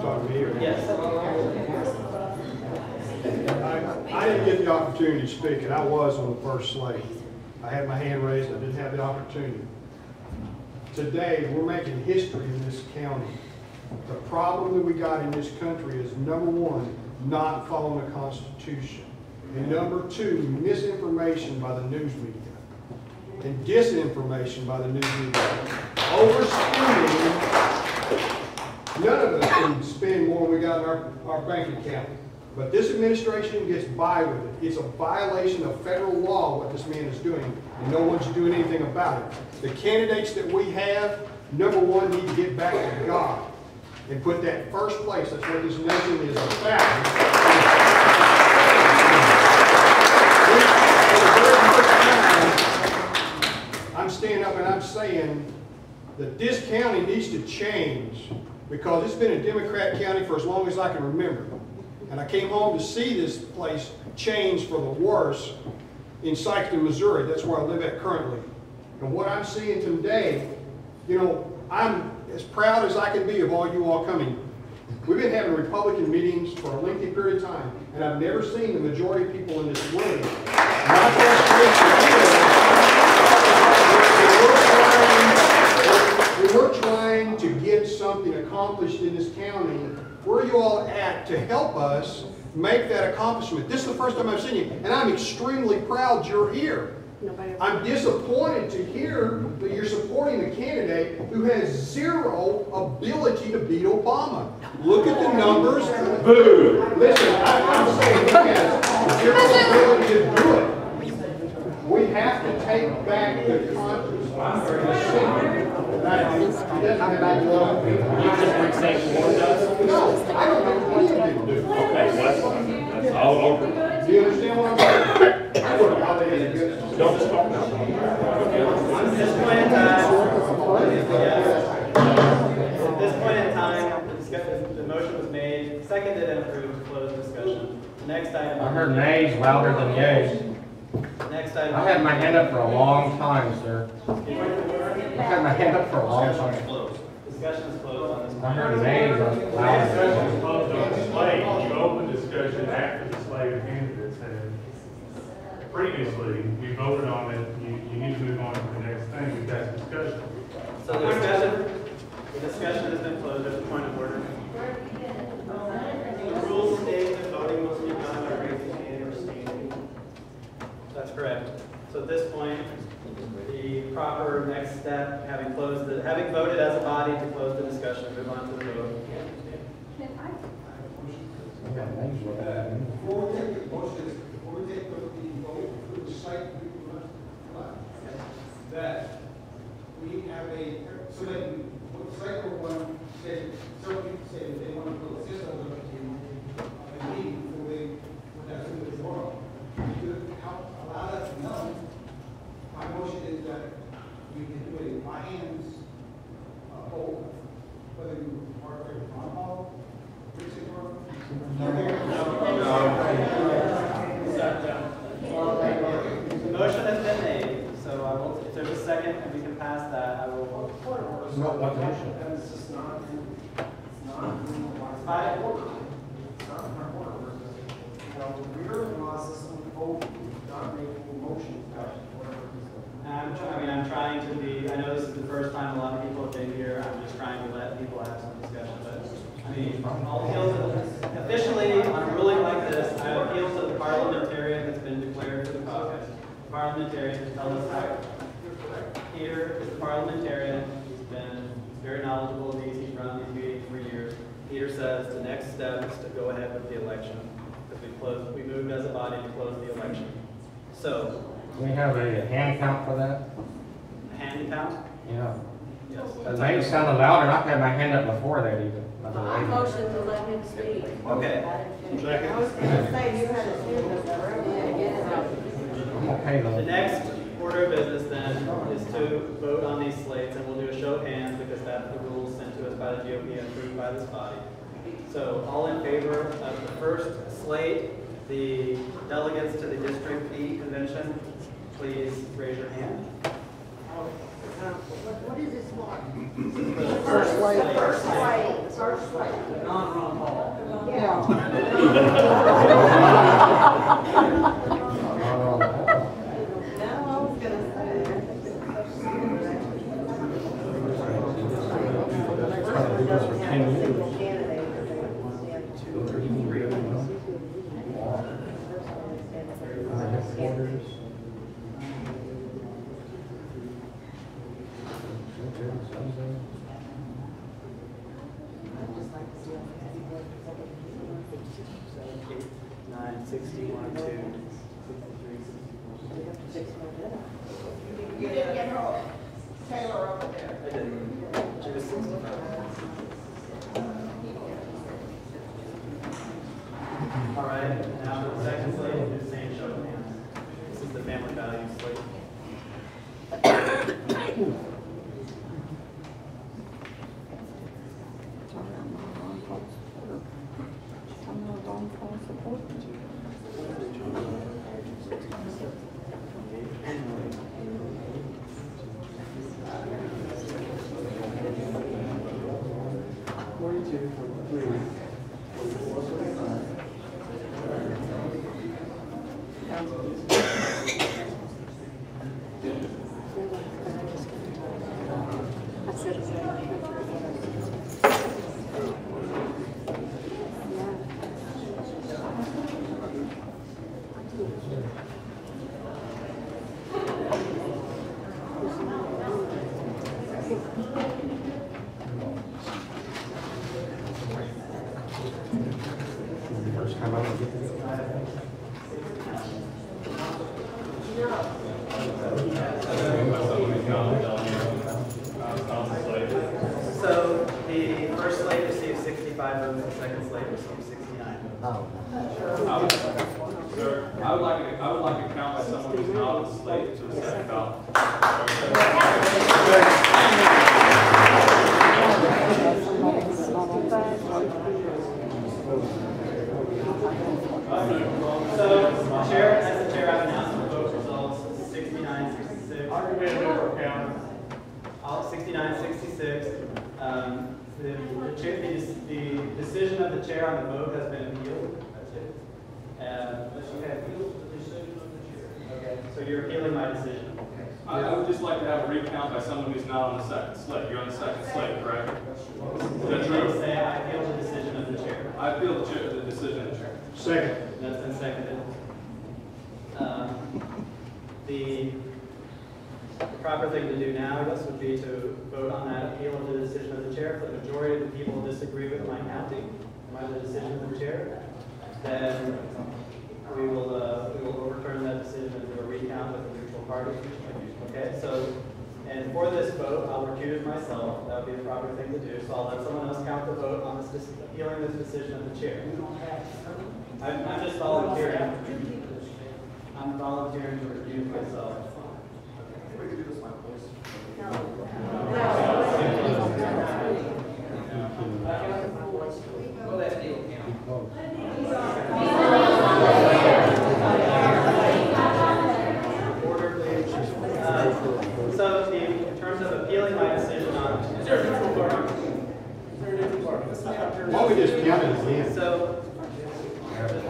Talking to me or? Yes. I didn't get the opportunity to speak, and I was on the first slate. I had my hand raised, I didn't have the opportunity. Today, we're making history in this county. The problem that we got in this country is, number one, not following the Constitution. And number two, misinformation by the news media. And disinformation by the news media. Overspending. None of us can spend more than we got in our bank account. But this administration gets by with it. It's a violation of federal law what this man is doing, and no one's doing anything about it. The candidates that we have, number one, need to get back to God and put that first place. That's what this nation is about. I'm standing up and I'm saying that this county needs to change because it's been a Democrat county for as long as I can remember. And I came home to see this place change for the worse in Sikeston, Missouri. That's where I live at currently. And what I'm seeing today, you know, I'm as proud as I can be of all you all coming. We've been having Republican meetings for a lengthy period of time, and I've never seen the majority of people in this room. We're trying to get something accomplished in this county. Where are you all at to help us make that accomplishment? This is the first time I've seen you, and I'm extremely proud you're here. I'm disappointed to hear that you're supporting a candidate who has zero ability to beat Obama. Look at the numbers. Boo! Listen, I'm saying he has zero ability to do it. We have to take back the conscience. No, I don't think we can do. Okay, that's all over. Do you understand what I'm saying? Don't talk now. At this point in time, the motion was made, seconded and approved to close discussion. The next item. I heard nays louder than yays. Next item. I had my hand up for a long time, sir. I had my hand up for a long time. Discussion is closed on this. I heard nays louder. Discussion is closed on the slate. You open discussion after the slate of candidates have previously, we voted on it, you need to move on to the next thing, we've got discussion. So the discussion has been closed. There's a point of order. The rules state that voting must be done by raising hand or standing. That's correct. So at this point, the proper next step, having voted as a body to close the discussion, move on to the vote. Before we take the motions, before we take the vote, we recite that we have so that cycle one said, certain people say that they want to put a system of a meeting before they, when that's in the forum. To help allow us to know, my motion is that we can do a by hands vote, whether you are a Ron Hall, Richard Hall. The motion has been made, so I will, if there's a second and we can pass that, I will. What motion? It's just not in By order. It's not in our order. We're in law system, vote, not making motions, whatever it is. I'm trying to be, I know this is the first time a lot of people have been here, I'm just trying to let people have some discussion, but, all appeals, officially, on a ruling like this, I appeal to the parliamentarian that's been declared for the caucus. The parliamentarian to tell us how. Peter is the parliamentarian, he's been very knowledgeable of these, he's run these meetings for years. Peter says the next step is to go ahead with the election, because we moved as a body to close the election. So, Do we have a hand count for that? a hand count? Yeah. Yes. It may sound louder, I've had my hand up before that even. I motion to let him speak. Okay. I was gonna say, you had a student of the room. I'm okay though. The next order of business then is to vote on these slates, and we'll do a show of hands because that's the rules sent to us by the GOP and approved by this body. So all in favor of the first slate, the delegates to the District E convention, please raise your hand. What is this for? First slate. First slate. Non-Ron Hall. Yeah. You didn't get her Taylor over there. I didn't. She was 65. All right, now the second slate is the same show of hands. This is the family values slate. So the first slate received 65 votes, the second slate received 69 votes. I would like to count by someone who's not on the slate to a second ballot. So, Chair, as the Chair, I've announced the vote results 69-66. I'll give it a vote count. All 69-66. The decision of the Chair on the vote has been appealed. That's it. Unless you have appealed the decision of the chair. So you're appealing my decision. I would just like to have a recount by someone who's not on the second slate. You're on the second slate, correct? Is that true? Say I appeal the decision of the chair. I appeal the decision of the chair. Second. That's been seconded. The proper thing to do now, I guess, would be to vote on that appeal of the decision of the chair. If the majority of the people disagree with my counting, the decision of the chair, then we will overturn that decision and do a recount with a neutral party. Okay, so, and for this vote, I'll recuse myself. That would be the proper thing to do. So I'll let someone else count the vote on this, appealing this decision of the chair. I'm just volunteering. I'm volunteering to recuse myself. We can do this like this. Well, that's deal count. Order, please. So in terms of appealing my decision on... Is there a neutral party? Why don't we just count it again? So,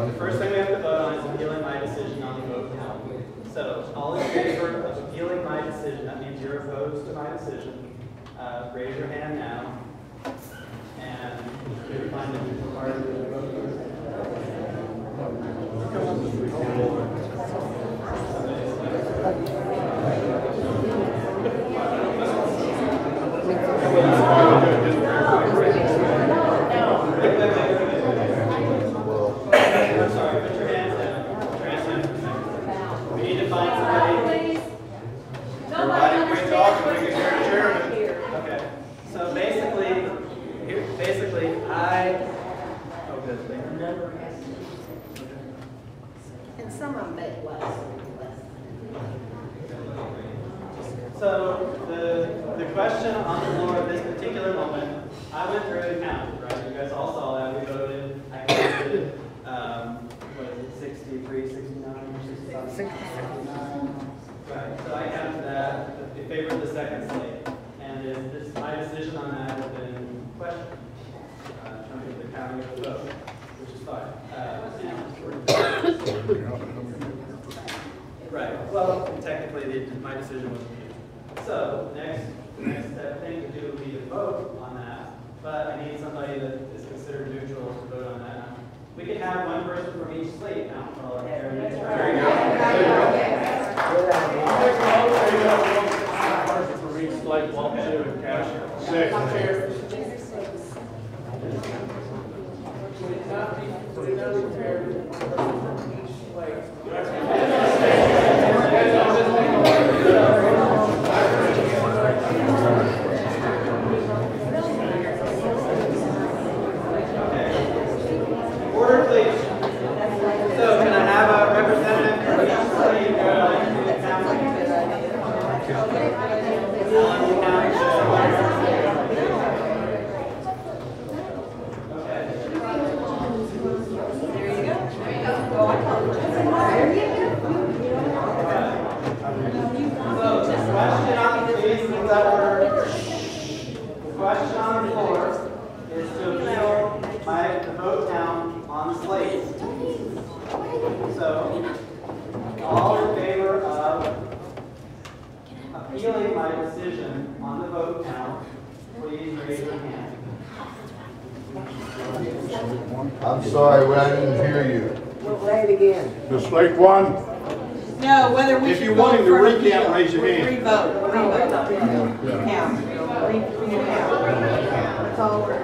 the first thing we have to vote on is appealing my decision on the vote count. So, all in favor of appealing my decision, that means you're opposed to my decision, raise your hand now. And you can find the neutral party to vote for. I'm sorry, put your hands down. Put your hands down. We need to find somebody. Everybody quit talking, we can hear the chairman. Okay. So basically, oh good, thank you. And some of them make less. So the question on the floor at this particular moment, I went through and counted, right? You guys all saw that. We voted. I counted, what is it, 63, 69, or 65? Right. So I counted that in favor of the second slate. And is my decision on that has been questioned in terms of the counting of the vote, which is fine. Right. Well, technically, my decision was appealed. So next thing to do would be to vote on that, but I need somebody that is considered neutral to vote on that. We can have one person from each slate now. There you go. One person from each slate, Walt, Jim, and Cash. Second. Order, please. So, can I have a representative from each slate? The question on the floor is to appeal the vote count on the slate. So, all in favor of appealing my decision on the vote count, please raise your hand. I'm sorry, I didn't hear you. We'll say it again. The slate one? No, whether we If should you vote want him to for recount, appeal. raise your hand. Revote. Recount. That's all we're.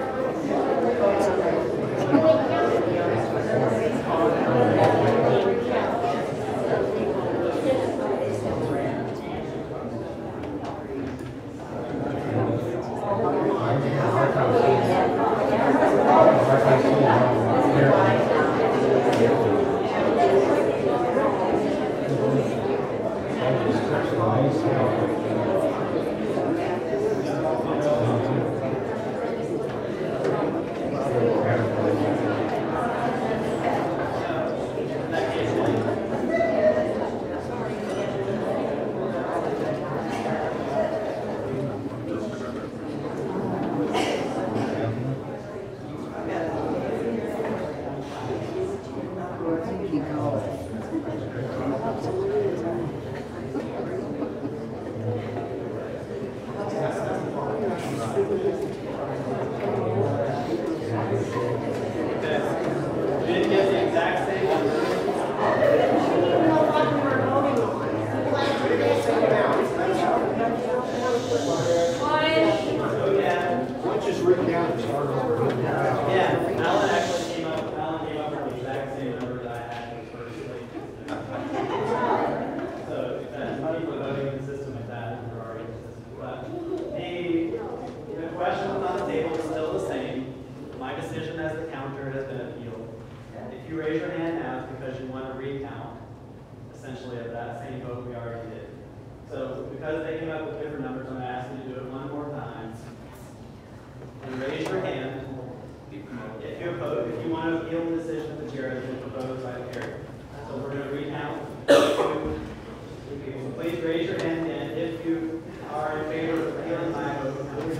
please raise your hand, and if you are in favor of repealing my vote count.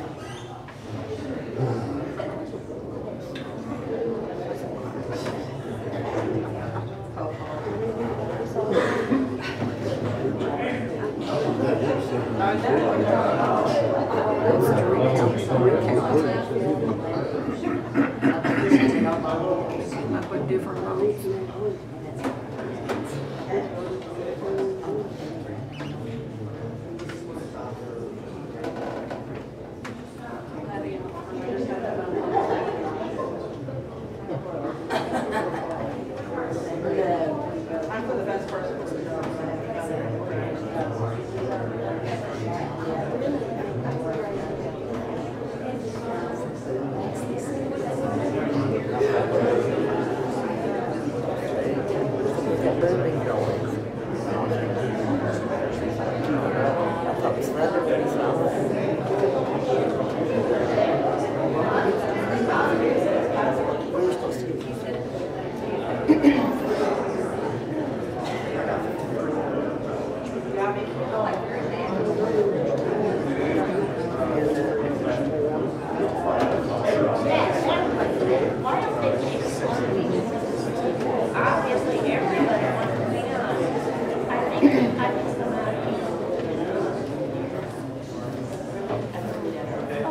I'm for the best person for the job.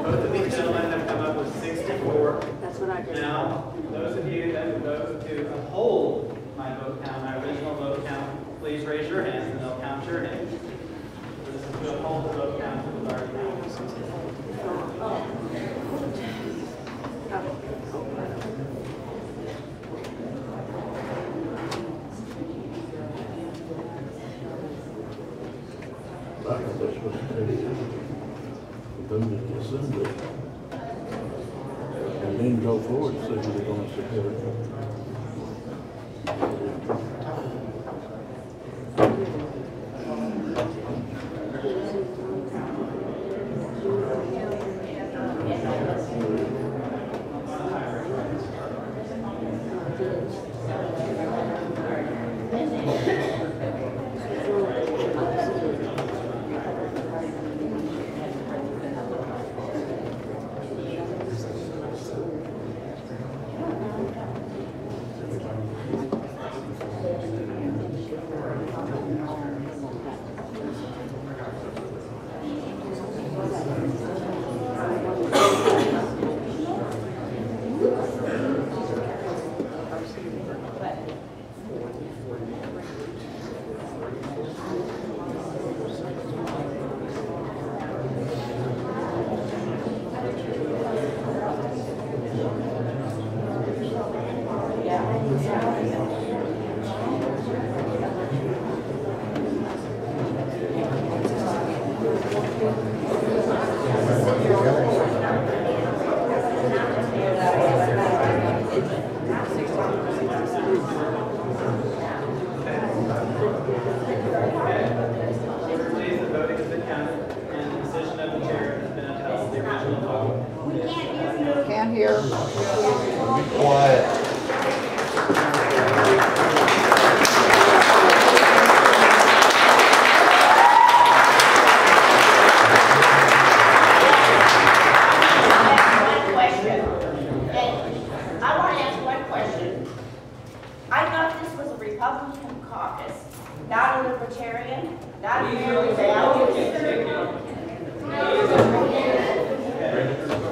Both of these gentlemen have come up with 64. Now, those of you that would vote to uphold my vote count, my original vote count, please raise your hands and they'll count your names. This is to uphold the vote count that was already counted. And then go forward and see what they're going to support. Can't hear. Be quiet. Republican Caucus, not a Libertarian, not a merely Baptist.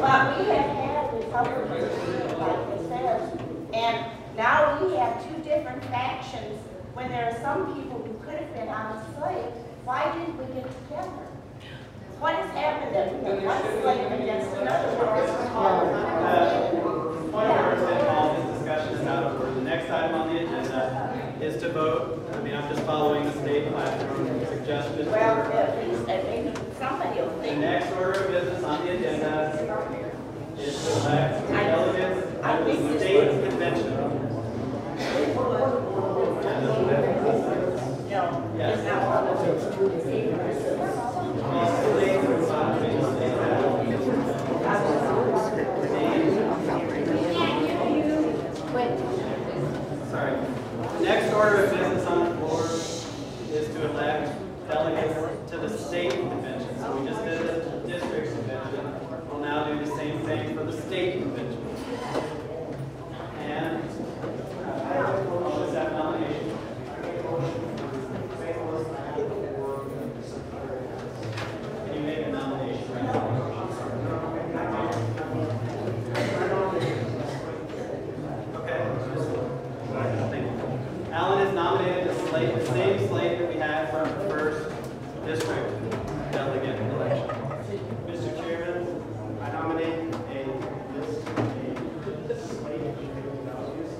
But we have had Republicans, like it says, and now we have two different factions when there are some people who could have been on the slate. Why didn't we get together? What has happened that we have one slate against another? Point of order, St. Paul, this discussion is not over. The next item on the agenda is to vote. I mean, I'm just following the state platform suggested. Well, maybe somebody will think. The next order of business on the agenda is to elect delegates of the state convention. No, it's not one of those. Sorry. The next order of business on the floor is to elect delegates to the state convention. So we just did the district convention. We'll now do the same thing for the state convention. And I'll just have nomination. Can you make a nomination right now? Alan is nominated to slate, the same slate that we had from the first district delegate election. Mr. Chairman, I nominate a slate of values.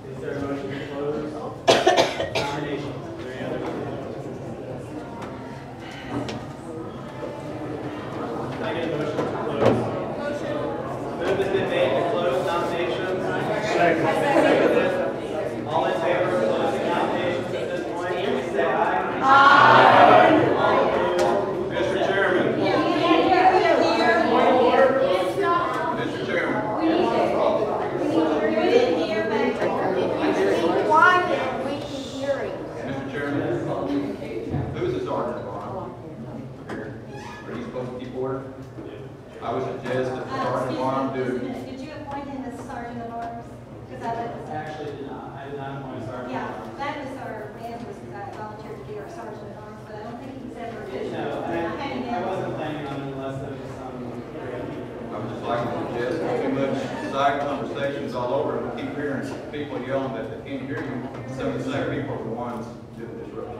Is there a motion to close nominations? Is there any other nominations? Can I get a motion to close? Move has been made to close nominations. Seconded. All in favor of closing nominations at this point, please say aye. Aye. All opposed? Mr. Chairman. Mr. Chairman. We didn't hear back. Why didn't we keep hearing? Mr. Chairman, who is the sergeant at arms? Are you supposed to keep order? I would suggest that the sergeant at arms do. Did you appoint him as sergeant of arms? Because I let this. Actually, did not. I did not appoint a sergeant. Yeah, that was our man was volunteered to be our sergeant at arms, but I don't think he's ever. No, I wasn't planning on it unless there was some. I would just like to suggest too much side conversations all over, and we keep hearing people yelling that they can't hear you. Some of the same people are the ones doing the disruption.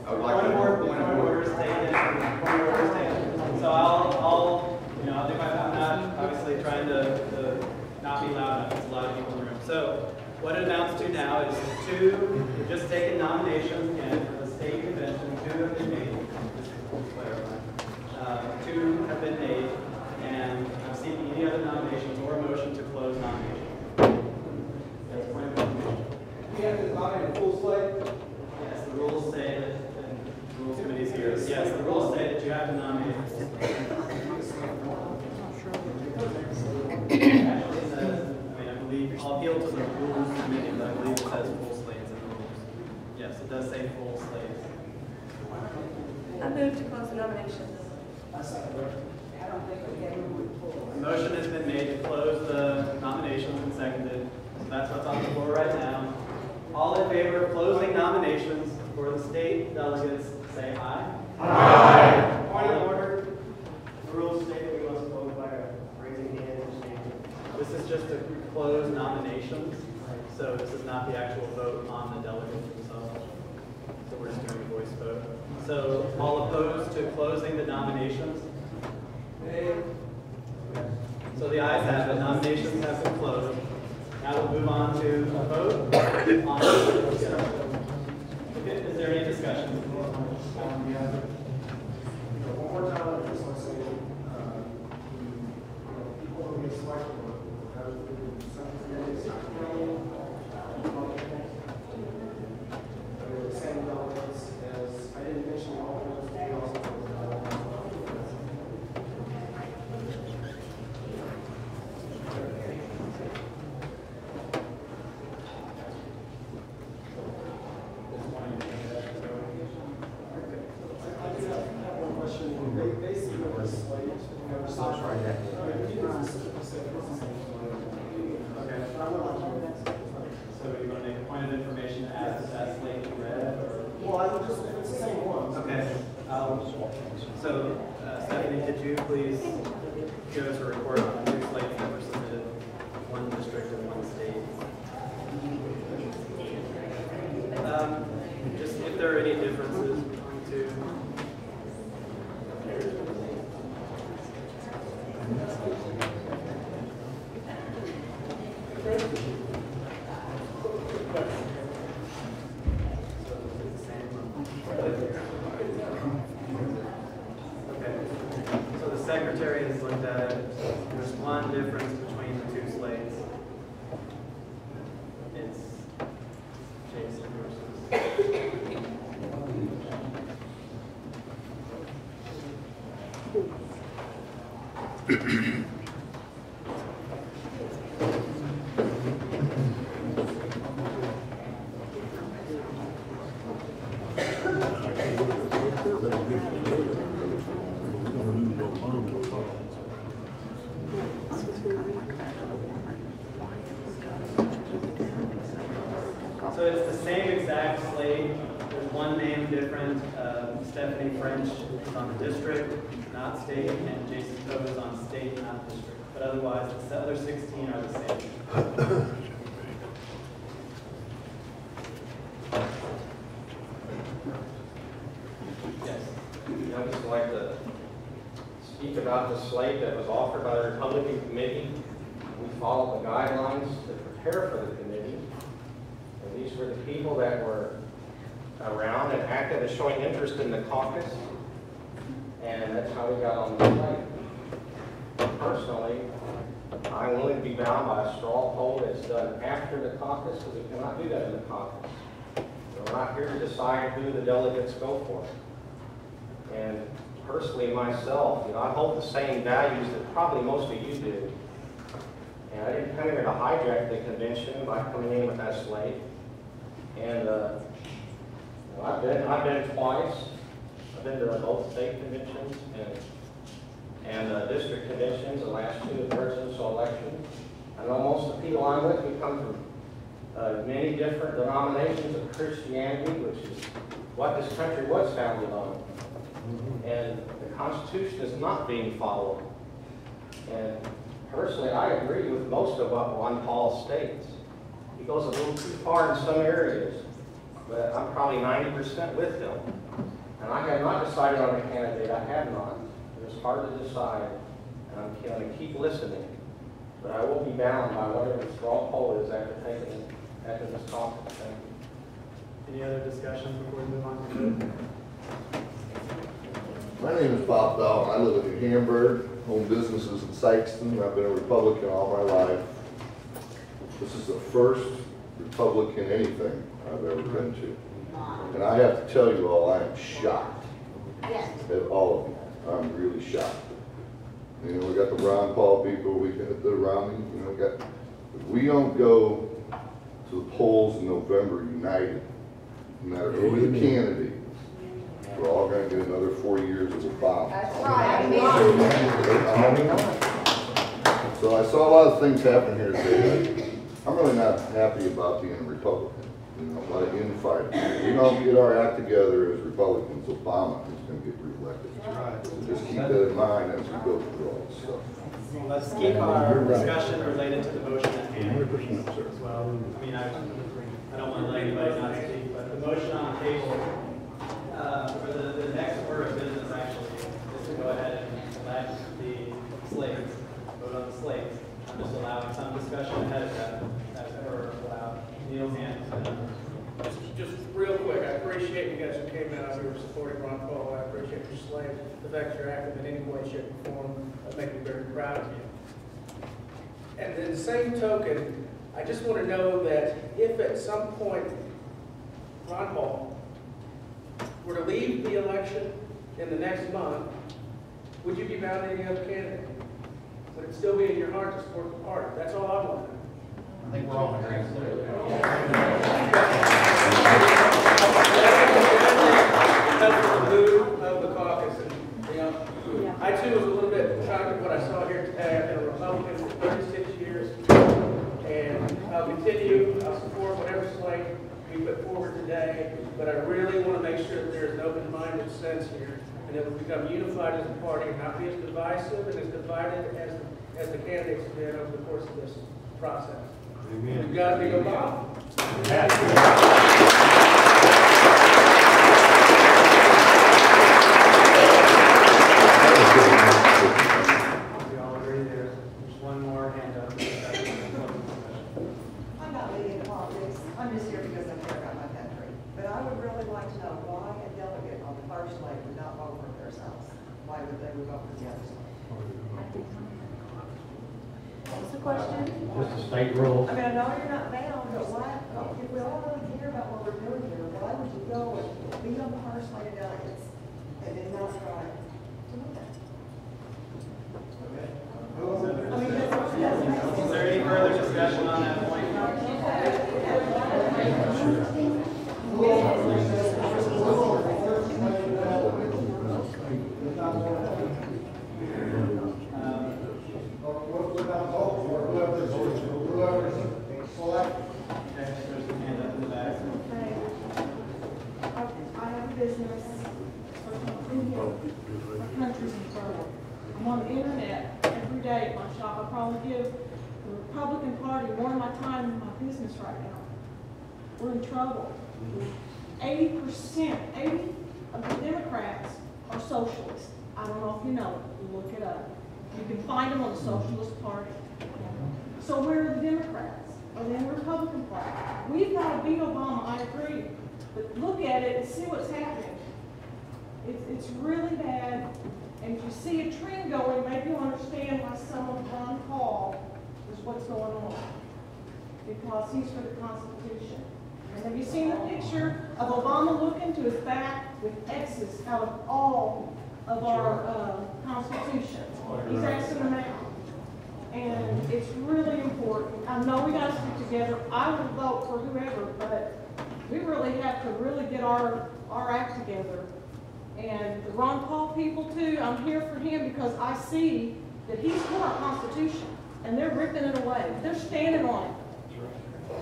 I would like to point of order. So I'll do my, I'm not obviously trying to not be loud enough. There's a lot of people in the room. So what it amounts to now is we've just taken nominations again for the state convention. 2 have been made. Just to clarify. 2 have been made, and I'm seeking any other nominations or a motion to close nominations. That's point of information. We have to nominate a full slate. Yes, the rules say that, and the rules committee is here. Yes, the rules say that you have to nominate. Actually says, I believe, I'll appeal to the rules committee, but I believe it says full slates in the rules. Yes, it does say full slates. I move to close the nominations. I don't think we can move it forward. The motion has been made to close the nominations and seconded. So that's what's on the floor right now. All in favor of closing nominations for the state delegates, say aye. Aye. Point of order. The rules state that we must vote by raising hand and standing. This is just to close nominations. So this is not the actual vote on the delegates themselves. So we're just doing a voice vote. So all opposed to closing the nominations? So the ayes have it. Nominations have been closed. Now we'll move on to a vote on okay, is there any discussion? One more time, I just want to say, people who get selected, the same delegates as, I didn't mention the alternates, but we also So you want to make a point of information as that slate be read, or? Well, I would just, if it's the same ones. Okay. So, Stephanie, could you please give us a report on the 2 slates that were submitted, 1 district and 1 state? Just if there are any differences between 2. So the secretary has looked at it. There's one difference between the 2 slates. It's Jason versus. So it's the same exact slate. There's one name different. Stephanie French is on the district, not state, and Jason Poe is on state, not district. But otherwise, the other 16 are the same. Yes. I'd just like to speak about the slate that was offered by the Republican committee. We followed the guidelines to prepare for the committee. And these were the people that were around and active and showing interest in the caucus. And that's how we got on the slate. Personally, I'm willing to be bound by a straw poll that's done after the caucus, because we cannot do that in the caucus. We're not here to decide who the delegates go for. And personally, myself, I hold the same values that probably most of you do. And I didn't come here to hijack the convention by coming in with that slate. And I've been twice. I've been to both state conventions and district conventions, the last two of the presidential election. I know most of the people I'm with, we come from many different denominations of Christianity, which is what this country was founded on. And the Constitution is not being followed. And personally, I agree with most of what Ron Paul states. He goes a little too far in some areas, but I'm probably 90% with him. And I have not decided on a candidate. I have not. It's hard to decide, and I'm going to keep listening. But I will be bound by whatever the straw poll is after this conference. Thank you. Any other discussion before we move on to vote? My name is Bob Bell, and I live in New Hamburg, own businesses in Sykeston. I've been a Republican all my life. This is the first Republican anything I've ever been to. And I have to tell you all, I am shocked at all of you. I'm really shocked. We got the Ron Paul people, we got the Romney, if we don't go to the polls in November united, no matter who the candidate, we're all going to get another 4 years of Obama. That's right. So I saw a lot of things happen here today. I'm really not happy about being a Republican. A lot of infighting. If we don't get our act together as Republicans, Obama is going to get reelected. So just keep that in mind as we go through all this stuff. Well, let's keep our discussion related to the motion at hand as well. I mean, I don't want to let anybody not speak, but the motion on the table for the next order of business actually is to go ahead and select the slates, vote on the slates. I'm just allowing some discussion ahead of that as per allowed. Neil's hand is down. Just real quick, I appreciate you guys who came out here supporting Ron Paul. I appreciate your slate. The fact that you're active in any way, shape, or form, that makes me very proud of you. And in the same token, I just want to know that if at some point Ron Paul were to leave the election in the next month, would you be bound to any other candidate? Would it still be in your heart to support the party? That's all I want to know. I think we're all agreeing. Because of the mood of the caucus, and I too was a little bit shocked at what I saw here today. I've been a Republican for 36 years, and I'll continue. I'll support whatever slate we put forward today, but I really want to make sure that there is an open-minded sense here, and that we become unified as a party, and not be as divisive and as divided as the candidates have been over the course of this process. Amen. You've got to be Obama. We all agree there's one more hand up. I'm not leading politics. I'm just here because I care about my country. But I would really like to know why a delegate on the first slate would not vote for themselves. Why would they vote for the other slate? What's the question? Just the state rules. I mean, I know you're not bound, but why, if we all really care about what we're doing here, why would you go and be on the first slate of delegates and then not try to do that? Okay. internet every day at my shop. I probably give the Republican Party more of my time than my business right now. We're in trouble. 80% of the Democrats are socialists. I don't know if you know it. Look it up. You can find them on the Socialist Party. So where are the Democrats? Are they in the Republican Party? We've got to beat Obama, I agree. But look at it and see what's happening. It's really bad. And if you see a trend going, maybe you'll understand why some of Ron Paul is what's going on. Because he's for the Constitution. And have you seen the picture of Obama looking to his back with X's out of all of our Constitution? He's Xing them out. And it's really important. I know we got to stick together. I would vote for whoever, but we really have to really get our act together. And the Ron Paul people too, I'm here for him because I see that he's for our Constitution and they're ripping it away. They're standing on it.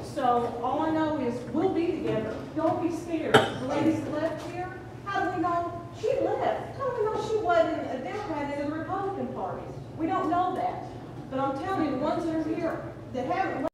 So all I know is we'll be together. Don't be scared. The lady that left here, how do we know she left? How do we know she wasn't a Democrat in the Republican Party? We don't know that. But I'm telling you, the ones that are here that haven't